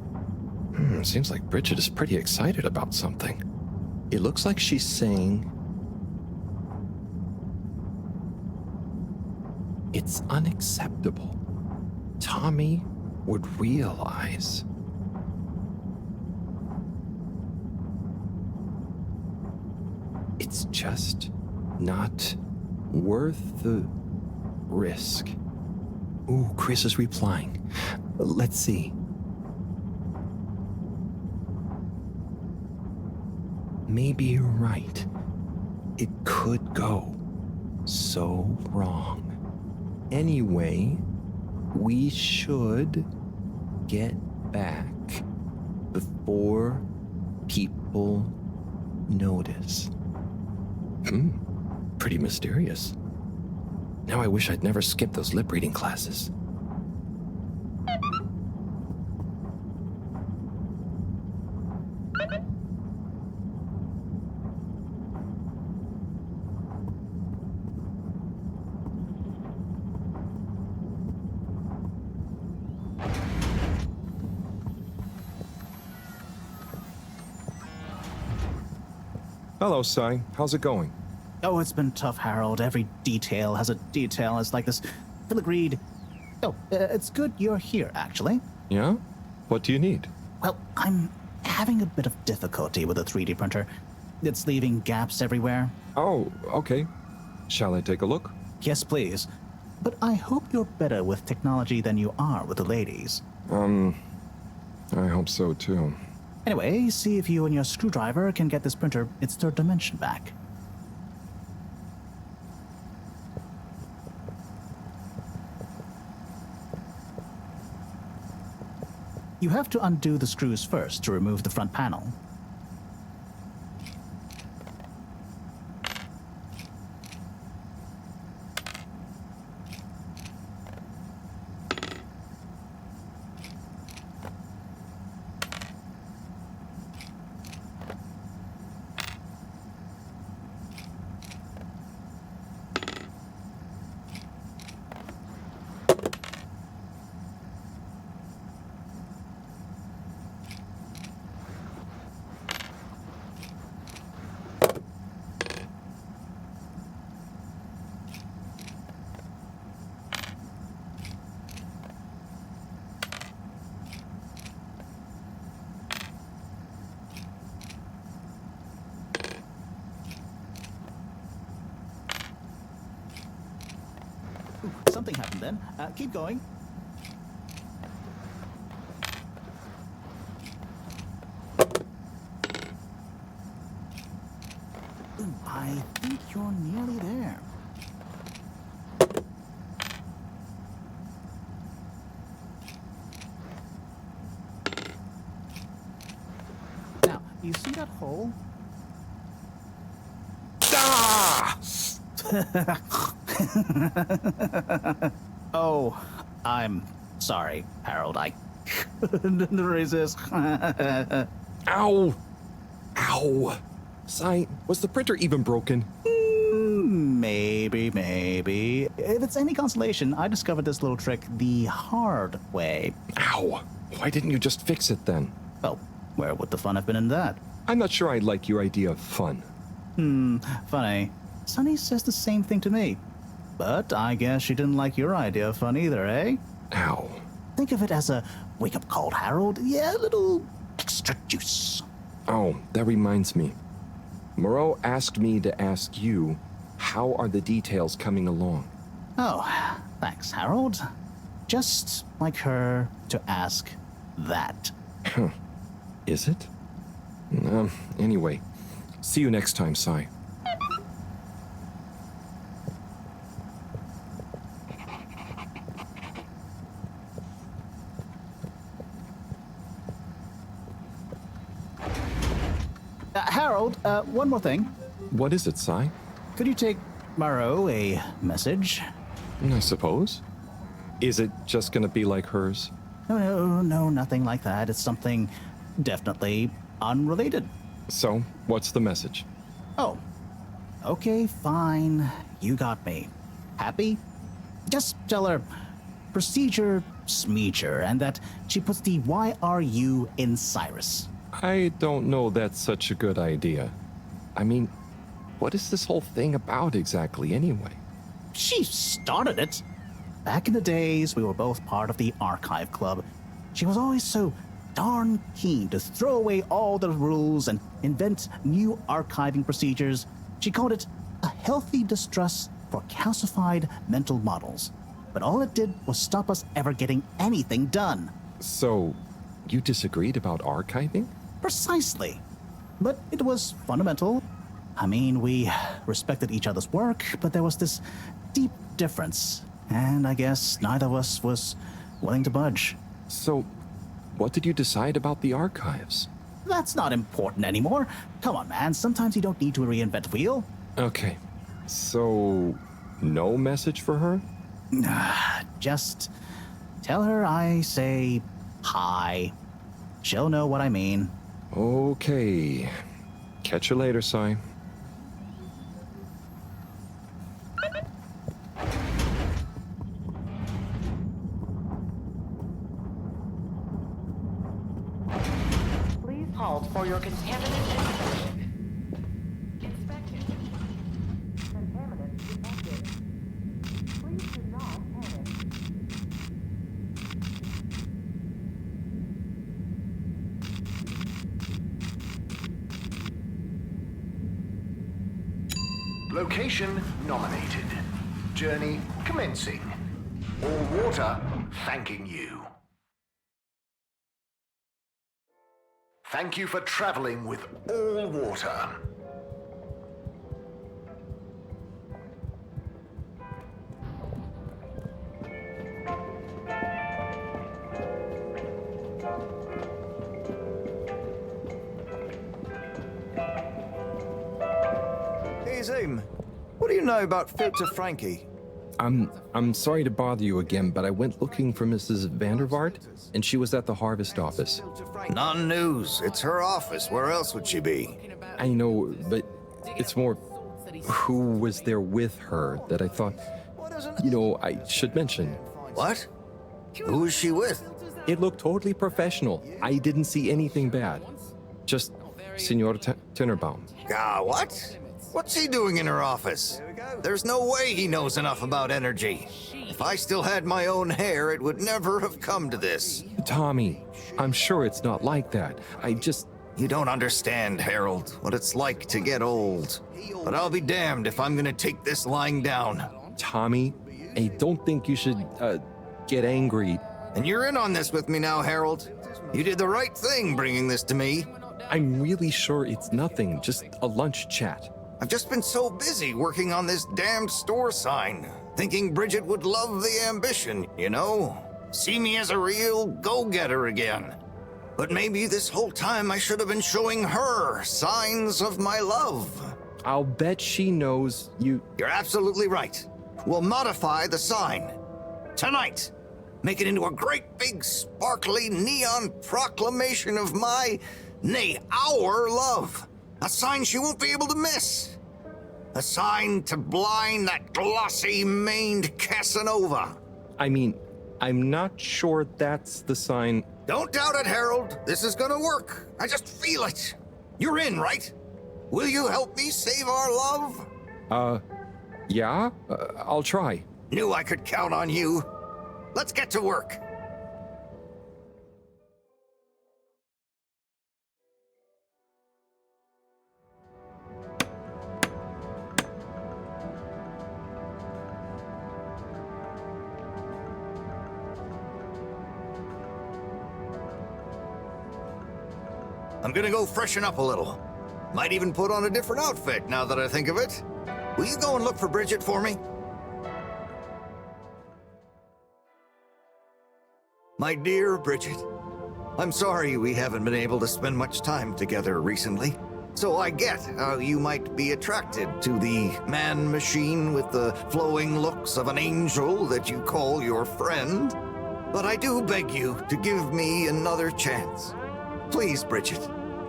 Seems like Bridget is pretty excited about something. It looks like she's saying... It's unacceptable. Tommy would realize... It's just not worth the risk. Ooh, Chris is replying. Let's see. Maybe you're right. It could go so wrong. Anyway, we should get back before people notice. Pretty mysterious. Now I wish I'd never skipped those lip reading classes. Hello, Sai. How's it going? Oh, it's been tough, Harold. Every detail has a detail. It's like this filigreed. Oh, it's good you're here, actually. Yeah? What do you need? Well, I'm having a bit of difficulty with a 3D printer. It's leaving gaps everywhere. Oh, okay. Shall I take a look? Yes, please. But I hope you're better with technology than you are with the ladies. I hope so too. Anyway, see if you and your screwdriver can get this printer its third dimension back. You have to undo the screws first to remove the front panel. Something happened then. Keep going. Ooh, I think you're nearly there. Now, you see that hole? Ah! Oh, I'm sorry, Harold. I couldn't resist. Ow! Ow! Sai, was the printer even broken? Maybe. If it's any consolation, I discovered this little trick the hard way. Ow! Why didn't you just fix it then? Well, where would the fun have been in that? I'm not sure I like your idea of fun. Funny. Sunny says the same thing to me. But I guess she didn't like your idea of fun either, eh? Ow. Think of it as a wake-up call, Harold. Yeah, a little extra juice. Oh, that reminds me. Moreau asked me to ask you, how are the details coming along? Oh, thanks, Harold. Just like her to ask that. Is it? Anyway, see you next time, Sai. Harold, one more thing. What is it, Sai? Could you take Moreau a message? I suppose. Is it just gonna be like hers? No, nothing like that. It's something definitely unrelated. So, what's the message? Oh, okay, fine. You got me. Happy? Just tell her procedure smeecher and that she puts the YRU in Cyrus. I don't know that's such a good idea. I mean, what is this whole thing about exactly anyway? She started it. Back in the days, we were both part of the Archive Club. She was always so darn keen to throw away all the rules and invent new archiving procedures. She called it a healthy distrust for calcified mental models. But all it did was stop us ever getting anything done. So, you disagreed about archiving? Precisely. But it was fundamental. I mean, we respected each other's work, but there was this deep difference. And I guess neither of us was willing to budge. So, what did you decide about the archives? That's not important anymore. Come on, man. Sometimes you don't need to reinvent the wheel. Okay. So, no message for her? Just tell her I say hi. She'll know what I mean. Okay. Catch you later, Sai. Please halt for your contaminant inspection. Inspected. Contaminant detected. Please do not panic. Location nominated. Journey commencing. All water thanking you. Thank you for traveling with all water. Hey, Zoom. What do you know about Filter Frankie? I'm sorry to bother you again, but I went looking for Mrs. Vandervaart, and she was at the harvest office. Non-news. It's her office. Where else would she be? I know, but it's more who was there with her that I thought, I should mention. What? Who is she with? It looked totally professional. I didn't see anything bad. Just Senor Tinnerbaum. What? What's he doing in her office? There's no way he knows enough about energy. If I still had my own hair, it would never have come to this. Tommy, I'm sure it's not like that. You don't understand, Harold, what it's like to get old. But I'll be damned if I'm gonna take this lying down. Tommy, I don't think you should, get angry. And you're in on this with me now, Harold. You did the right thing bringing this to me. I'm really sure it's nothing, just a lunch chat. I've just been so busy working on this damned store sign, thinking Bridget would love the ambition, See me as a real go-getter again. But maybe this whole time I should have been showing her signs of my love. I'll bet she knows you... You're absolutely right. We'll modify the sign. Tonight. Make it into a great big sparkly neon proclamation of our love. A sign she won't be able to miss. A sign to blind that glossy-maned Casanova. I mean, I'm not sure that's the sign. Don't doubt it, Harold. This is gonna work. I just feel it. You're in, right? Will you help me save our love? Yeah? I'll try. Knew I could count on you. Let's get to work. I'm gonna go freshen up a little. Might even put on a different outfit now that I think of it. Will you go and look for Bridget for me? My dear Bridget, I'm sorry we haven't been able to spend much time together recently. So I get how you might be attracted to the man-machine with the flowing looks of an angel that you call your friend. But I do beg you to give me another chance. Please, Bridget,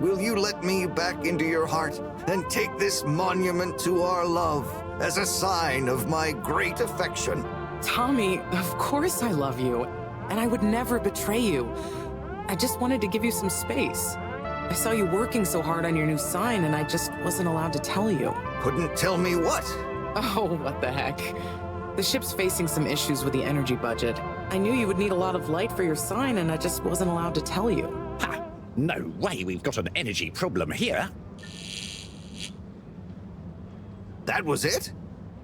will you let me back into your heart and take this monument to our love as a sign of my great affection? Tommy, of course I love you, and I would never betray you. I just wanted to give you some space. I saw you working so hard on your new sign, and I just wasn't allowed to tell you. Couldn't tell me what? Oh, what the heck. The ship's facing some issues with the energy budget. I knew you would need a lot of light for your sign, and I just wasn't allowed to tell you. Ha! No way we've got an energy problem here. That was it?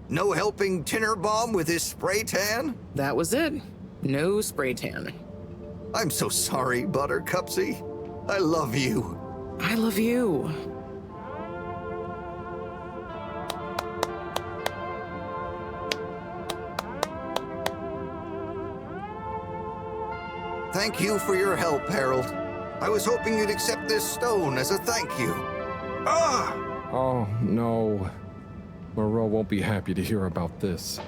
No helping Tinnerbaum with his spray tan? That was it. No spray tan. I'm so sorry, Buttercupsy. I love you. I love you. Thank you for your help, Harold. I was hoping you'd accept this stone as a thank you. Ah! Oh, no. Moreau won't be happy to hear about this.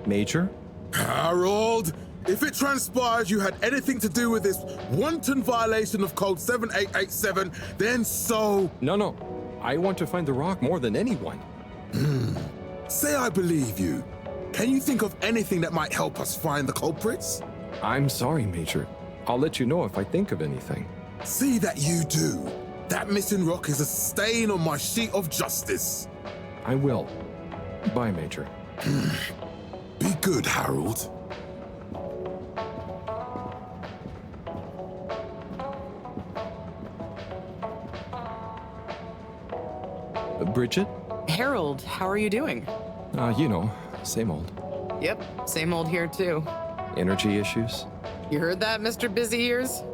Major? Harold, if it transpires you had anything to do with this wanton violation of Code 7887, then so... No. I want to find the rock more than anyone. Say I believe you. Can you think of anything that might help us find the culprits? I'm sorry, Major. I'll let you know if I think of anything. See that you do. That missing rock is a stain on my sheet of justice. I will. Bye, Major. Be good, Harold. Bridget. Harold, how are you doing? You know, same old. Yep, same old here too. Energy issues? You heard that, Mr. Busy Ears?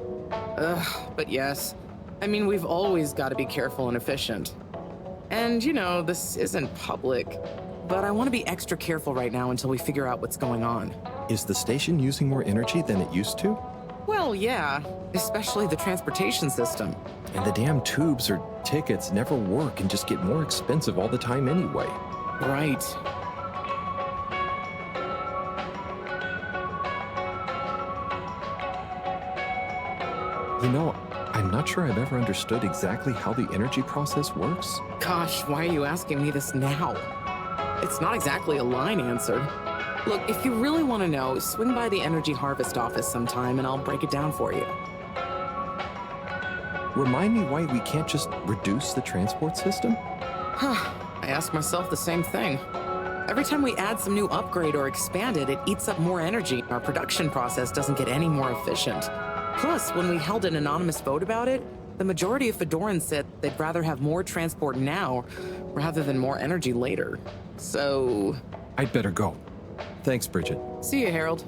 But yes. I mean, we've always got to be careful and efficient. And, you know, this isn't public, but I want to be extra careful right now until we figure out what's going on. Is the station using more energy than it used to? Well, yeah, especially the transportation system. And the damn tubes or tickets never work and just get more expensive all the time anyway. Right. You know, I'm not sure I've ever understood exactly how the energy process works. Gosh, why are you asking me this now? It's not exactly a line answer. Look, if you really want to know, swing by the Energy Harvest office sometime and I'll break it down for you. Remind me why we can't just reduce the transport system? I ask myself the same thing. Every time we add some new upgrade or expand it, it eats up more energy. Our production process doesn't get any more efficient. Plus, when we held an anonymous vote about it, the majority of Fedorans said they'd rather have more transport now rather than more energy later. So... I'd better go. Thanks, Bridget. See you, Harold.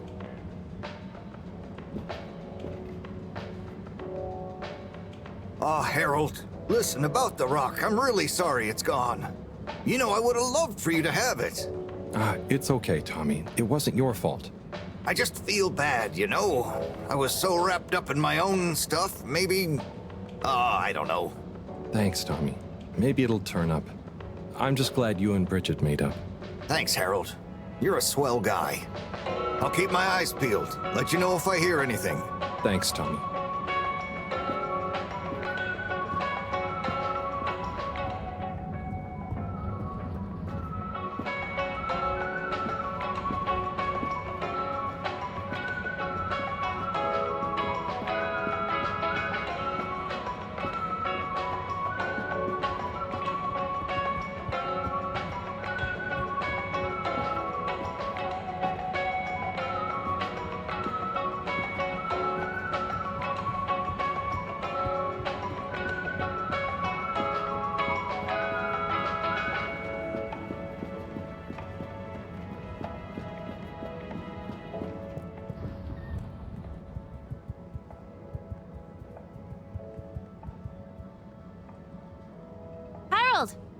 Harold, listen, about the rock, I'm really sorry it's gone. You know, I would have loved for you to have it. It's okay, Tommy. It wasn't your fault. I just feel bad, you know? I was so wrapped up in my own stuff, maybe... I don't know. Thanks, Tommy. Maybe it'll turn up. I'm just glad you and Bridget made up. Thanks, Harold. You're a swell guy. I'll keep my eyes peeled. Let you know if I hear anything. Thanks, Tommy.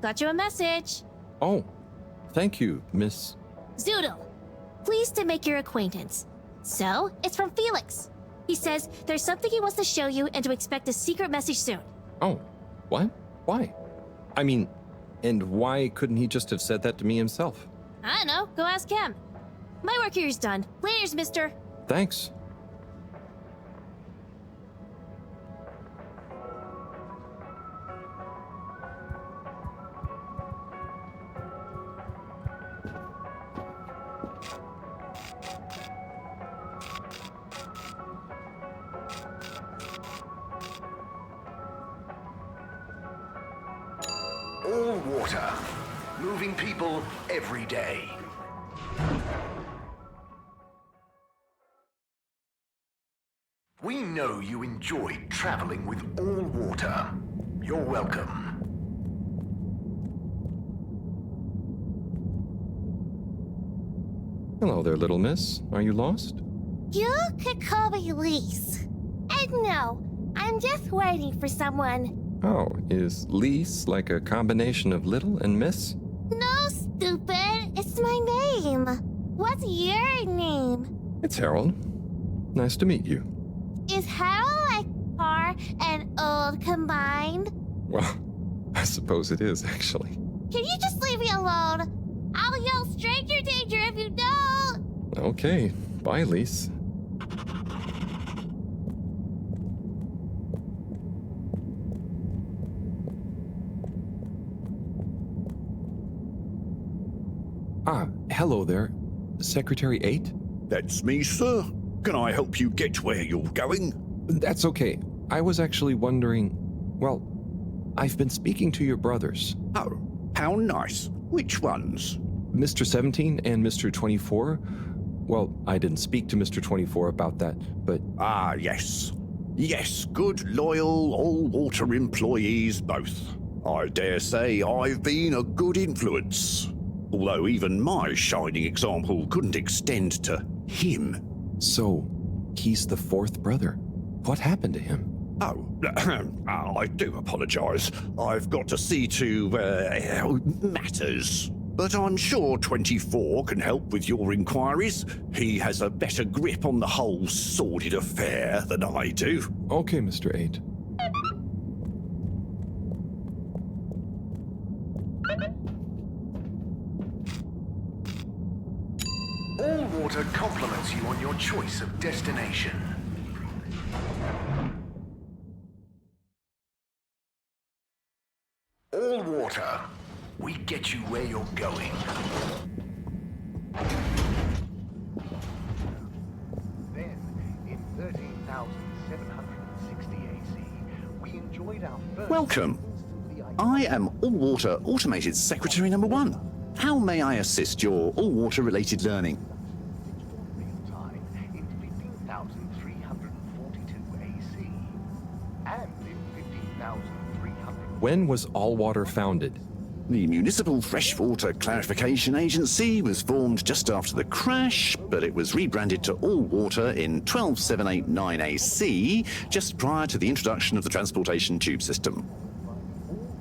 Got you a message. Oh, thank you, Miss... Zoodle. Pleased to make your acquaintance. So, it's from Felix. He says there's something he wants to show you and to expect a secret message soon. Oh, what? Why? I mean, and why couldn't he just have said that to me himself? I don't know. Go ask him. My work here is done. Laters, mister. Thanks. All water. Moving people every day. We know you enjoyed traveling with all water. You're welcome. Hello there, little miss. Are you lost? You could call me Lise. And no, I'm just waiting for someone. Oh, is Lise like a combination of little and miss? No, stupid. It's my name. What's your name? It's Harold. Nice to meet you. Is Harold like far and old combined? Well, I suppose it is, actually. Can you just leave me alone? I'll yell stranger danger if you don't! Okay, bye, Lise. Hello there. Secretary 8? That's me, sir. Can I help you get where you're going? That's okay. I was actually wondering... Well, I've been speaking to your brothers. Oh, how nice. Which ones? Mr. 17 and Mr. 24. Well, I didn't speak to Mr. 24 about that, but... Yes. Yes, good, loyal, all-water employees both. I dare say I've been a good influence. Although even my shining example couldn't extend to him. So, he's the fourth brother. What happened to him? Oh, I do apologise. I've got to see to matters. But I'm sure 24 can help with your inquiries. He has a better grip on the whole sordid affair than I do. Okay, Mr. 8. All water compliments you on your choice of destination. All water, we get you where you're going. Then, in 13,760 AC, we enjoyed our first... Welcome. I am All-Water Automated Secretary number 1. How may I assist your all-water related learning? Time in 15,342 AC. And in 15,300... When was All Water founded? The Municipal Freshwater Clarification Agency was formed just after the crash, but it was rebranded to All Water in 12789 AC, just prior to the introduction of the transportation tube system.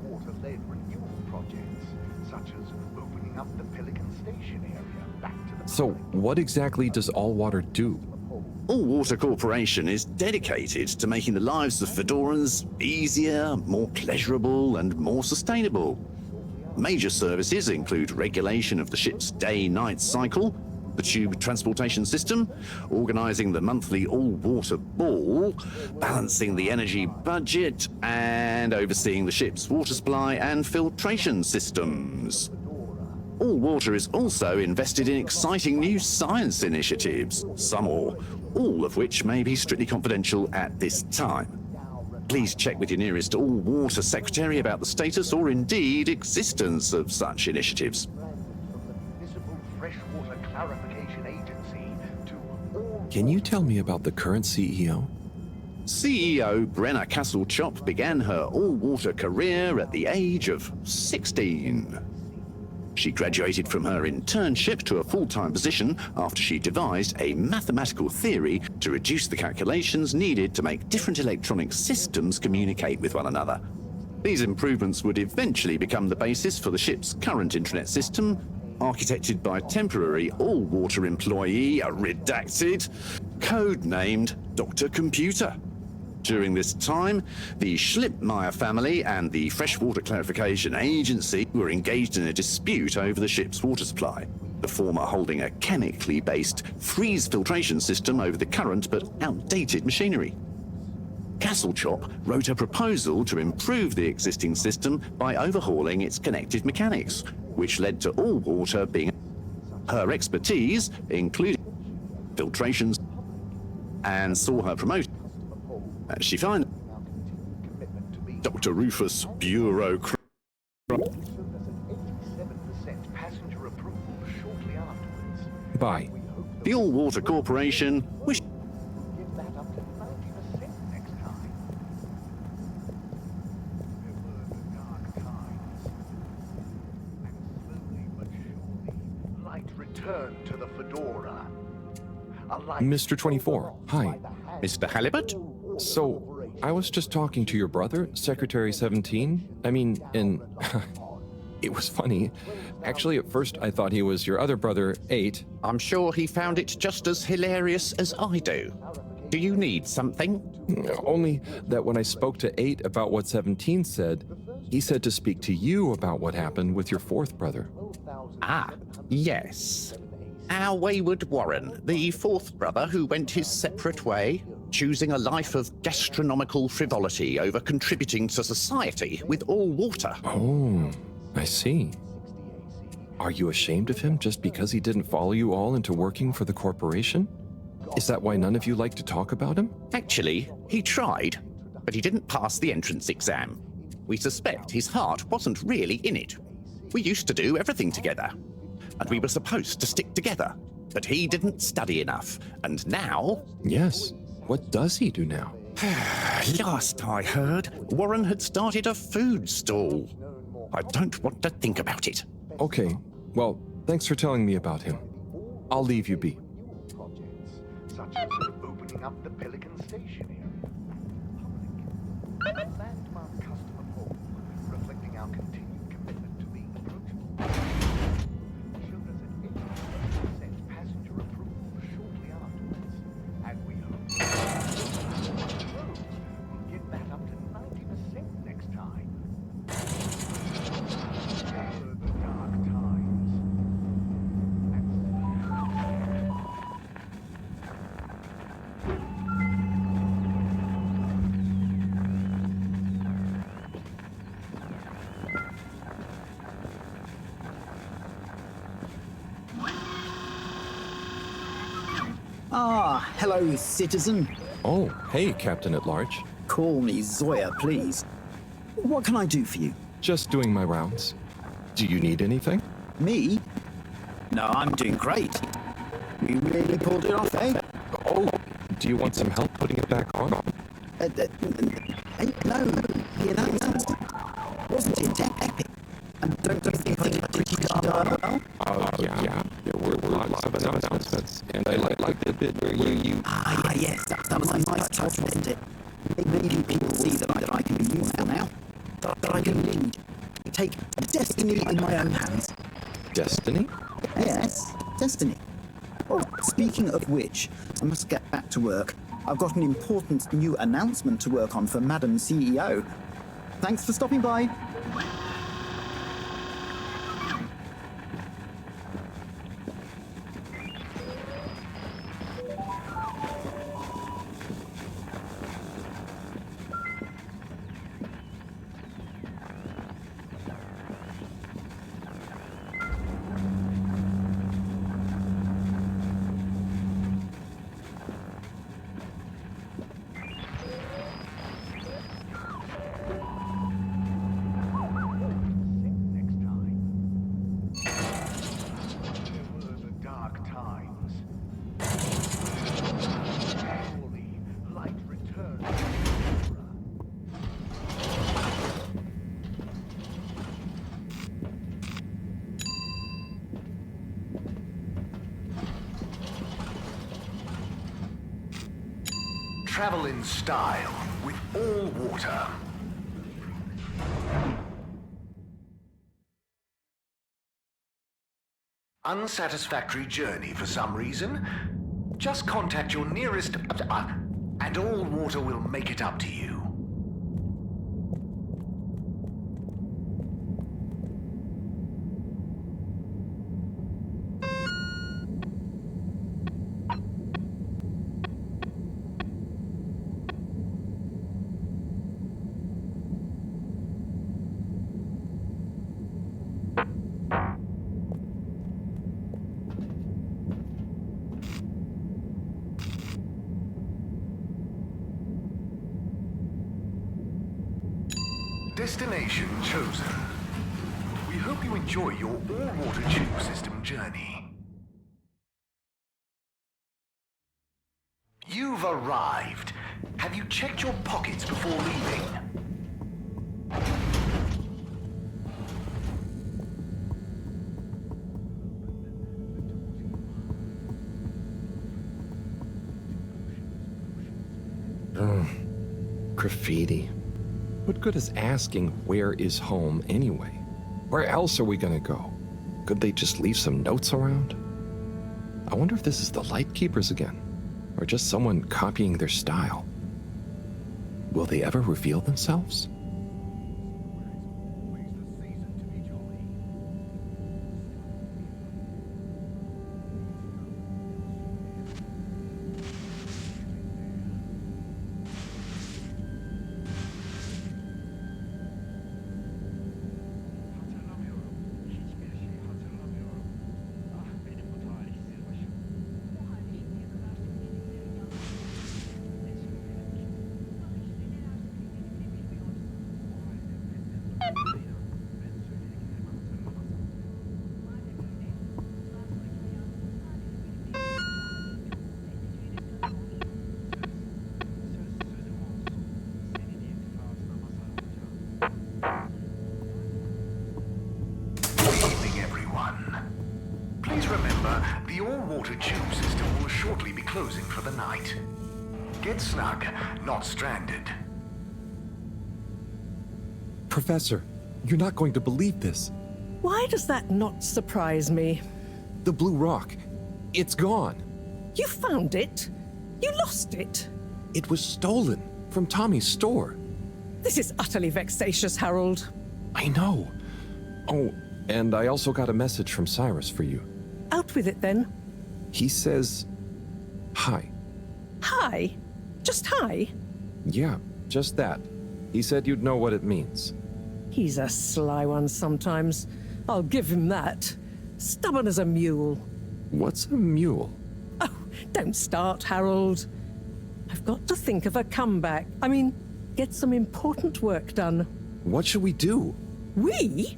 Water-led renewal projects, such as opening up the Pelican Station area back to the... So, what exactly does All Water do? All Water Corporation is dedicated to making the lives of Fedorans easier, more pleasurable, and more sustainable. Major services include regulation of the ship's day-night cycle, the tube transportation system, organising the monthly all-water ball, balancing the energy budget, and overseeing the ship's water supply and filtration systems. All Water is also invested in exciting new science initiatives, some or all of which may be strictly confidential at this time. Please check with your nearest All Water Secretary about the status or indeed existence of such initiatives. Municipal Freshwater Clarification Agency to all... Can you tell me about the current CEO? CEO Brenna Castlechop began her all-water career at the age of 16. She graduated from her internship to a full-time position after she devised a mathematical theory to reduce the calculations needed to make different electronic systems communicate with one another. These improvements would eventually become the basis for the ship's current intranet system, architected by temporary all-water employee, redacted, codenamed Dr. Computer. During this time, the Schlippmeyer family and the Freshwater Clarification Agency were engaged in a dispute over the ship's water supply, the former holding a chemically based freeze filtration system over the current but outdated machinery. Castlechop wrote a proposal to improve the existing system by overhauling its connected mechanics, which led to All Water being her expertise, including filtrations, and saw her promoted. As she finds Dr. Rufus Bureau passenger approval shortly afterwards. Bye. The All Water Corporation wish Give that up to 90% next time. There were the dark times. And slowly but surely, light returned to the Fedora. A light Mr. 24, hi. Mr. Halibut? So, I was just talking to your brother, Secretary 17. It was funny. Actually, at first I thought he was your other brother, 8. I'm sure he found it just as hilarious as I do. Do you need something? Only that when I spoke to 8 about what 17 said, he said to speak to you about what happened with your 4th brother. Ah, yes. Our wayward Warren, the 4th brother who went his separate way, choosing a life of gastronomical frivolity over contributing to society with All Water. Oh, I see. Are you ashamed of him just because he didn't follow you all into working for the corporation? Is that why none of you like to talk about him? Actually, he tried, but he didn't pass the entrance exam. We suspect his heart wasn't really in it. We used to do everything together, and we were supposed to stick together, but he didn't study enough, and now... Yes. What does he do now? Last I heard, Warren had started a food stall. I don't want to think about it. Okay, well, thanks for telling me about him. I'll leave you be. Such as opening up the Pelican Station area. Public. A landmark customer poll reflecting our continued commitment to being approachable. Showed us an 87% passenger approval shortly afterwards. And we hope we'll get that up to 90% next time. The dark times. Ah, hello, citizen. Oh, hey, Captain at Large. Call me Zoya, please. What can I do for you? Just doing my rounds. Do you need anything? Me? No, I'm doing great. You really pulled it off, eh? Oh, do you want some help putting it back on? No, the announcement. Wasn't it epic? And don't you think I did pretty darn well? Yeah. There were lots of announcements, and I liked the bit where you... Ah, yes, that was a nice touch, wasn't it? Maybe people see that I can be useful now. That I can lead. Take destiny in my own hands. Destiny? Yes, destiny. Oh, speaking of which, I must get back to work. I've got an important new announcement to work on for Madam CEO. Thanks for stopping by. Travel in style with all water. Unsatisfactory journey for some reason? Just contact your nearest... and all water will make it up to you. Destination chosen. We hope you enjoy your all-water tube system journey. You've arrived. Have you checked your pockets before leaving? Graffiti. What good is asking where is home anyway? Where else are we gonna go? Could they just leave some notes around? I wonder if this is the Lightkeepers again, or just someone copying their style. Will they ever reveal themselves? tonight. Get snug, not stranded. Professor, you're not going to believe this. Why does that not surprise me? The blue rock. It's gone. You found it? You lost it? It was stolen from Tommy's store. This is utterly vexatious, Harold. I know. Oh, and I also got a message from Cyrus for you. Out with it, then. He says, hi. Hi? Just hi? Yeah, just that. He said you'd know what it means. He's a sly one sometimes. I'll give him that. Stubborn as a mule. What's a mule? Oh, don't start, Harold. I've got to think of a comeback. I mean, get some important work done. What should we do? We?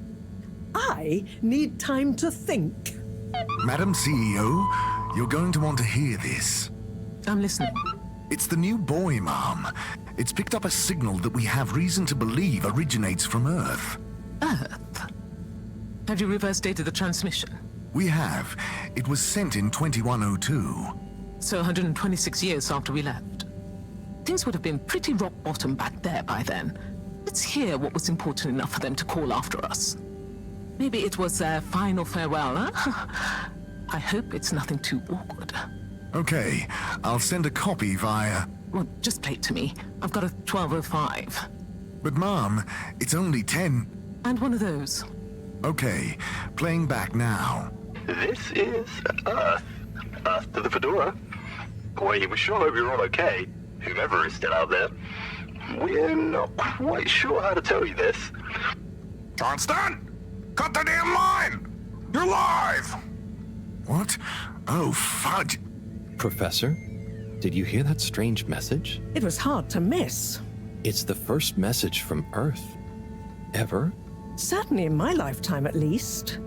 I need time to think. Madam CEO, you're going to want to hear this. I'm listening. It's the new buoy, Mom. It's picked up a signal that we have reason to believe originates from Earth. Earth? Have you reverse dated the transmission? We have. It was sent in 2102. So 126 years after we left. Things would have been pretty rock bottom back there by then. Let's hear what was important enough for them to call after us. Maybe it was their final farewell, huh? I hope it's nothing too awkward. Okay, I'll send a copy via... Well, just play it to me. I've got a 1205. But Mom, it's only 10... And one of those. Okay, playing back now. This is Earth. Earth to the Fedora. We sure hope you're all okay, whomever is still out there. We're not quite sure how to tell you this. Johnston! Cut the damn line! You're live! What? Oh, fudge. Professor, did you hear that strange message? It was hard to miss. It's the first message from Earth. Ever? Certainly in my lifetime, at least.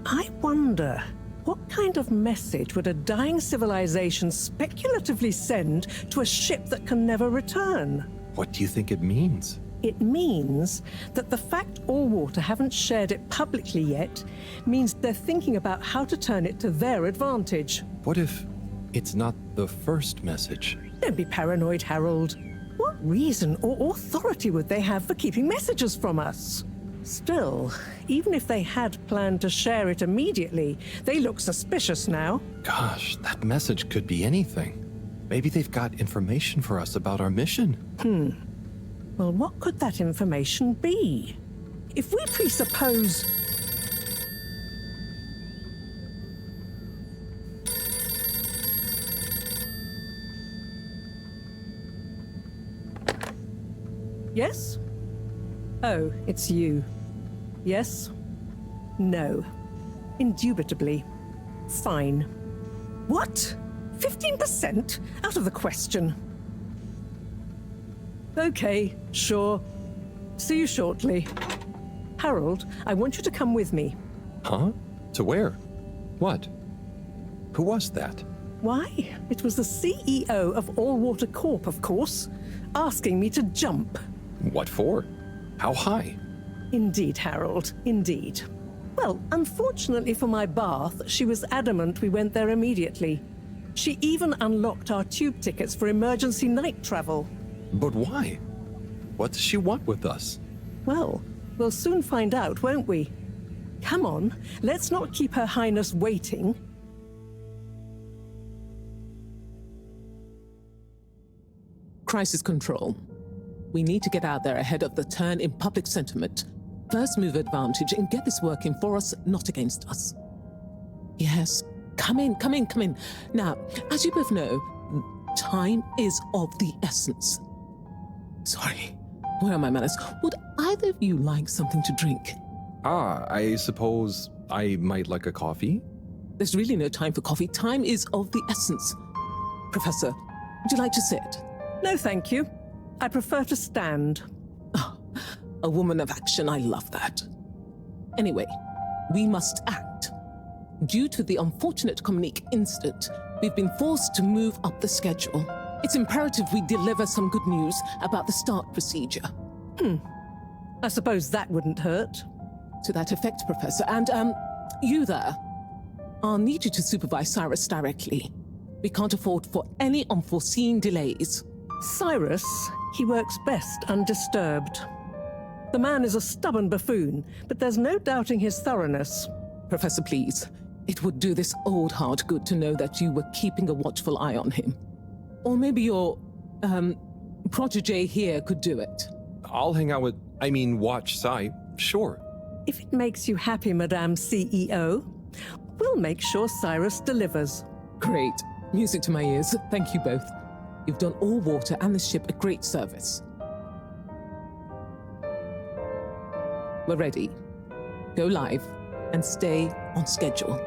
I wonder, what kind of message would a dying civilization speculatively send to a ship that can never return? What do you think it means? It means that the fact Allwater haven't shared it publicly yet means they're thinking about how to turn it to their advantage. What if it's not the first message? Don't be paranoid, Harold. What reason or authority would they have for keeping messages from us? Still, even if they had planned to share it immediately, they look suspicious now. Gosh, that message could be anything. Maybe they've got information for us about our mission. Well, what could that information be? If we presuppose... Yes? Oh, it's you. Yes? No. Indubitably. Fine. What? 15%? Out of the question. Okay, sure. See you shortly. Harold, I want you to come with me. Huh? To where? What? Who was that? Why, it was the CEO of Allwater Corp, of course, asking me to jump. What for? How high? Indeed, Harold, indeed. Well, unfortunately for my bath, she was adamant we went there immediately. She even unlocked our tube tickets for emergency night travel. But why? What does she want with us? Well, we'll soon find out, won't we? Come on, let's not keep Her Highness waiting. Crisis control. We need to get out there ahead of the turn in public sentiment. First move advantage and get this working for us, not against us. Yes, come in. Now, as you both know, time is of the essence. Sorry, where are my manners? Would either of you like something to drink? I suppose I might like a coffee? There's really no time for coffee. Time is of the essence. Professor, would you like to sit? No, thank you. I prefer to stand. Oh, a woman of action, I love that. Anyway, we must act. Due to the unfortunate Communique incident, we've been forced to move up the schedule. It's imperative we deliver some good news about the start procedure. I suppose that wouldn't hurt. To that effect, Professor. And, you there. I'll need you to supervise Cyrus directly. We can't afford for any unforeseen delays. Cyrus, he works best undisturbed. The man is a stubborn buffoon, but there's no doubting his thoroughness. Professor, please. It would do this old heart good to know that you were keeping a watchful eye on him. Or maybe your, protege here could do it. I'll hang out with, watch Cy, sure. If it makes you happy, Madame CEO, we'll make sure Cyrus delivers. Great. Music to my ears. Thank you both. You've done all water and the ship a great service. We're ready. Go live and stay on schedule.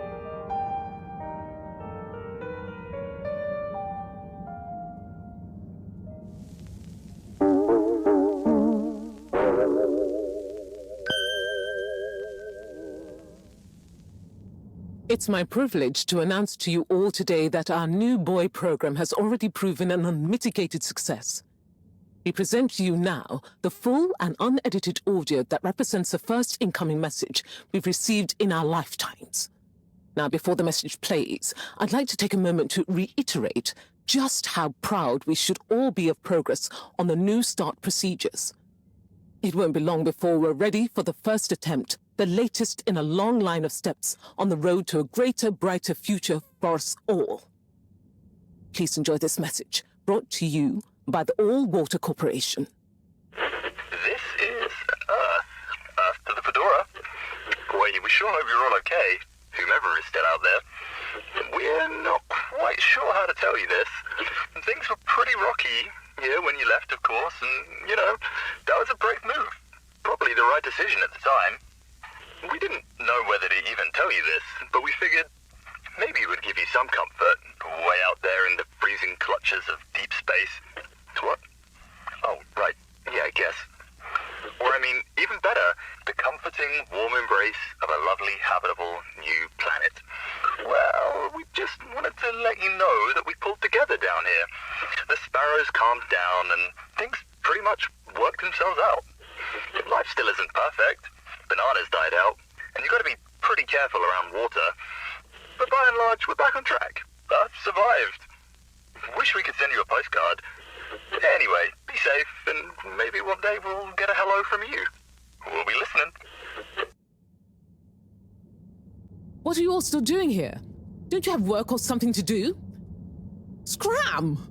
It's my privilege to announce to you all today that our new boy program has already proven an unmitigated success. We present to you now the full and unedited audio that represents the first incoming message we've received in our lifetimes. Now, before the message plays, I'd like to take a moment to reiterate just how proud we should all be of progress on the new START procedures. It won't be long before we're ready for the first attempt, the latest in a long line of steps on the road to a greater, brighter future for us all. Please enjoy this message, brought to you by the All Water Corporation. This is Earth to the Fedora. We sure hope you're all okay, whomever is still out there. We're not quite sure how to tell you this. Things were pretty rocky here when you left, of course, and, that was a brave move. Probably the right decision at the time. We didn't know whether to even tell you this, but we figured maybe it would give you some comfort, way out there in the freezing clutches of deep space. What? Oh, right. Yeah, I guess. Or, even better, the comforting, warm embrace of a lovely, habitable, new planet. Well, we just wanted to let you know that we pulled together down here. The sparrows calmed down, and things pretty much worked themselves out. Life still isn't perfect. Bananas died out, and you've got to be pretty careful around water. But by and large, we're back on track. I've survived. Wish we could send you a postcard. Anyway, be safe, and maybe one day we'll get a hello from you. We'll be listening. What are you all still doing here? Don't you have work or something to do? Scram!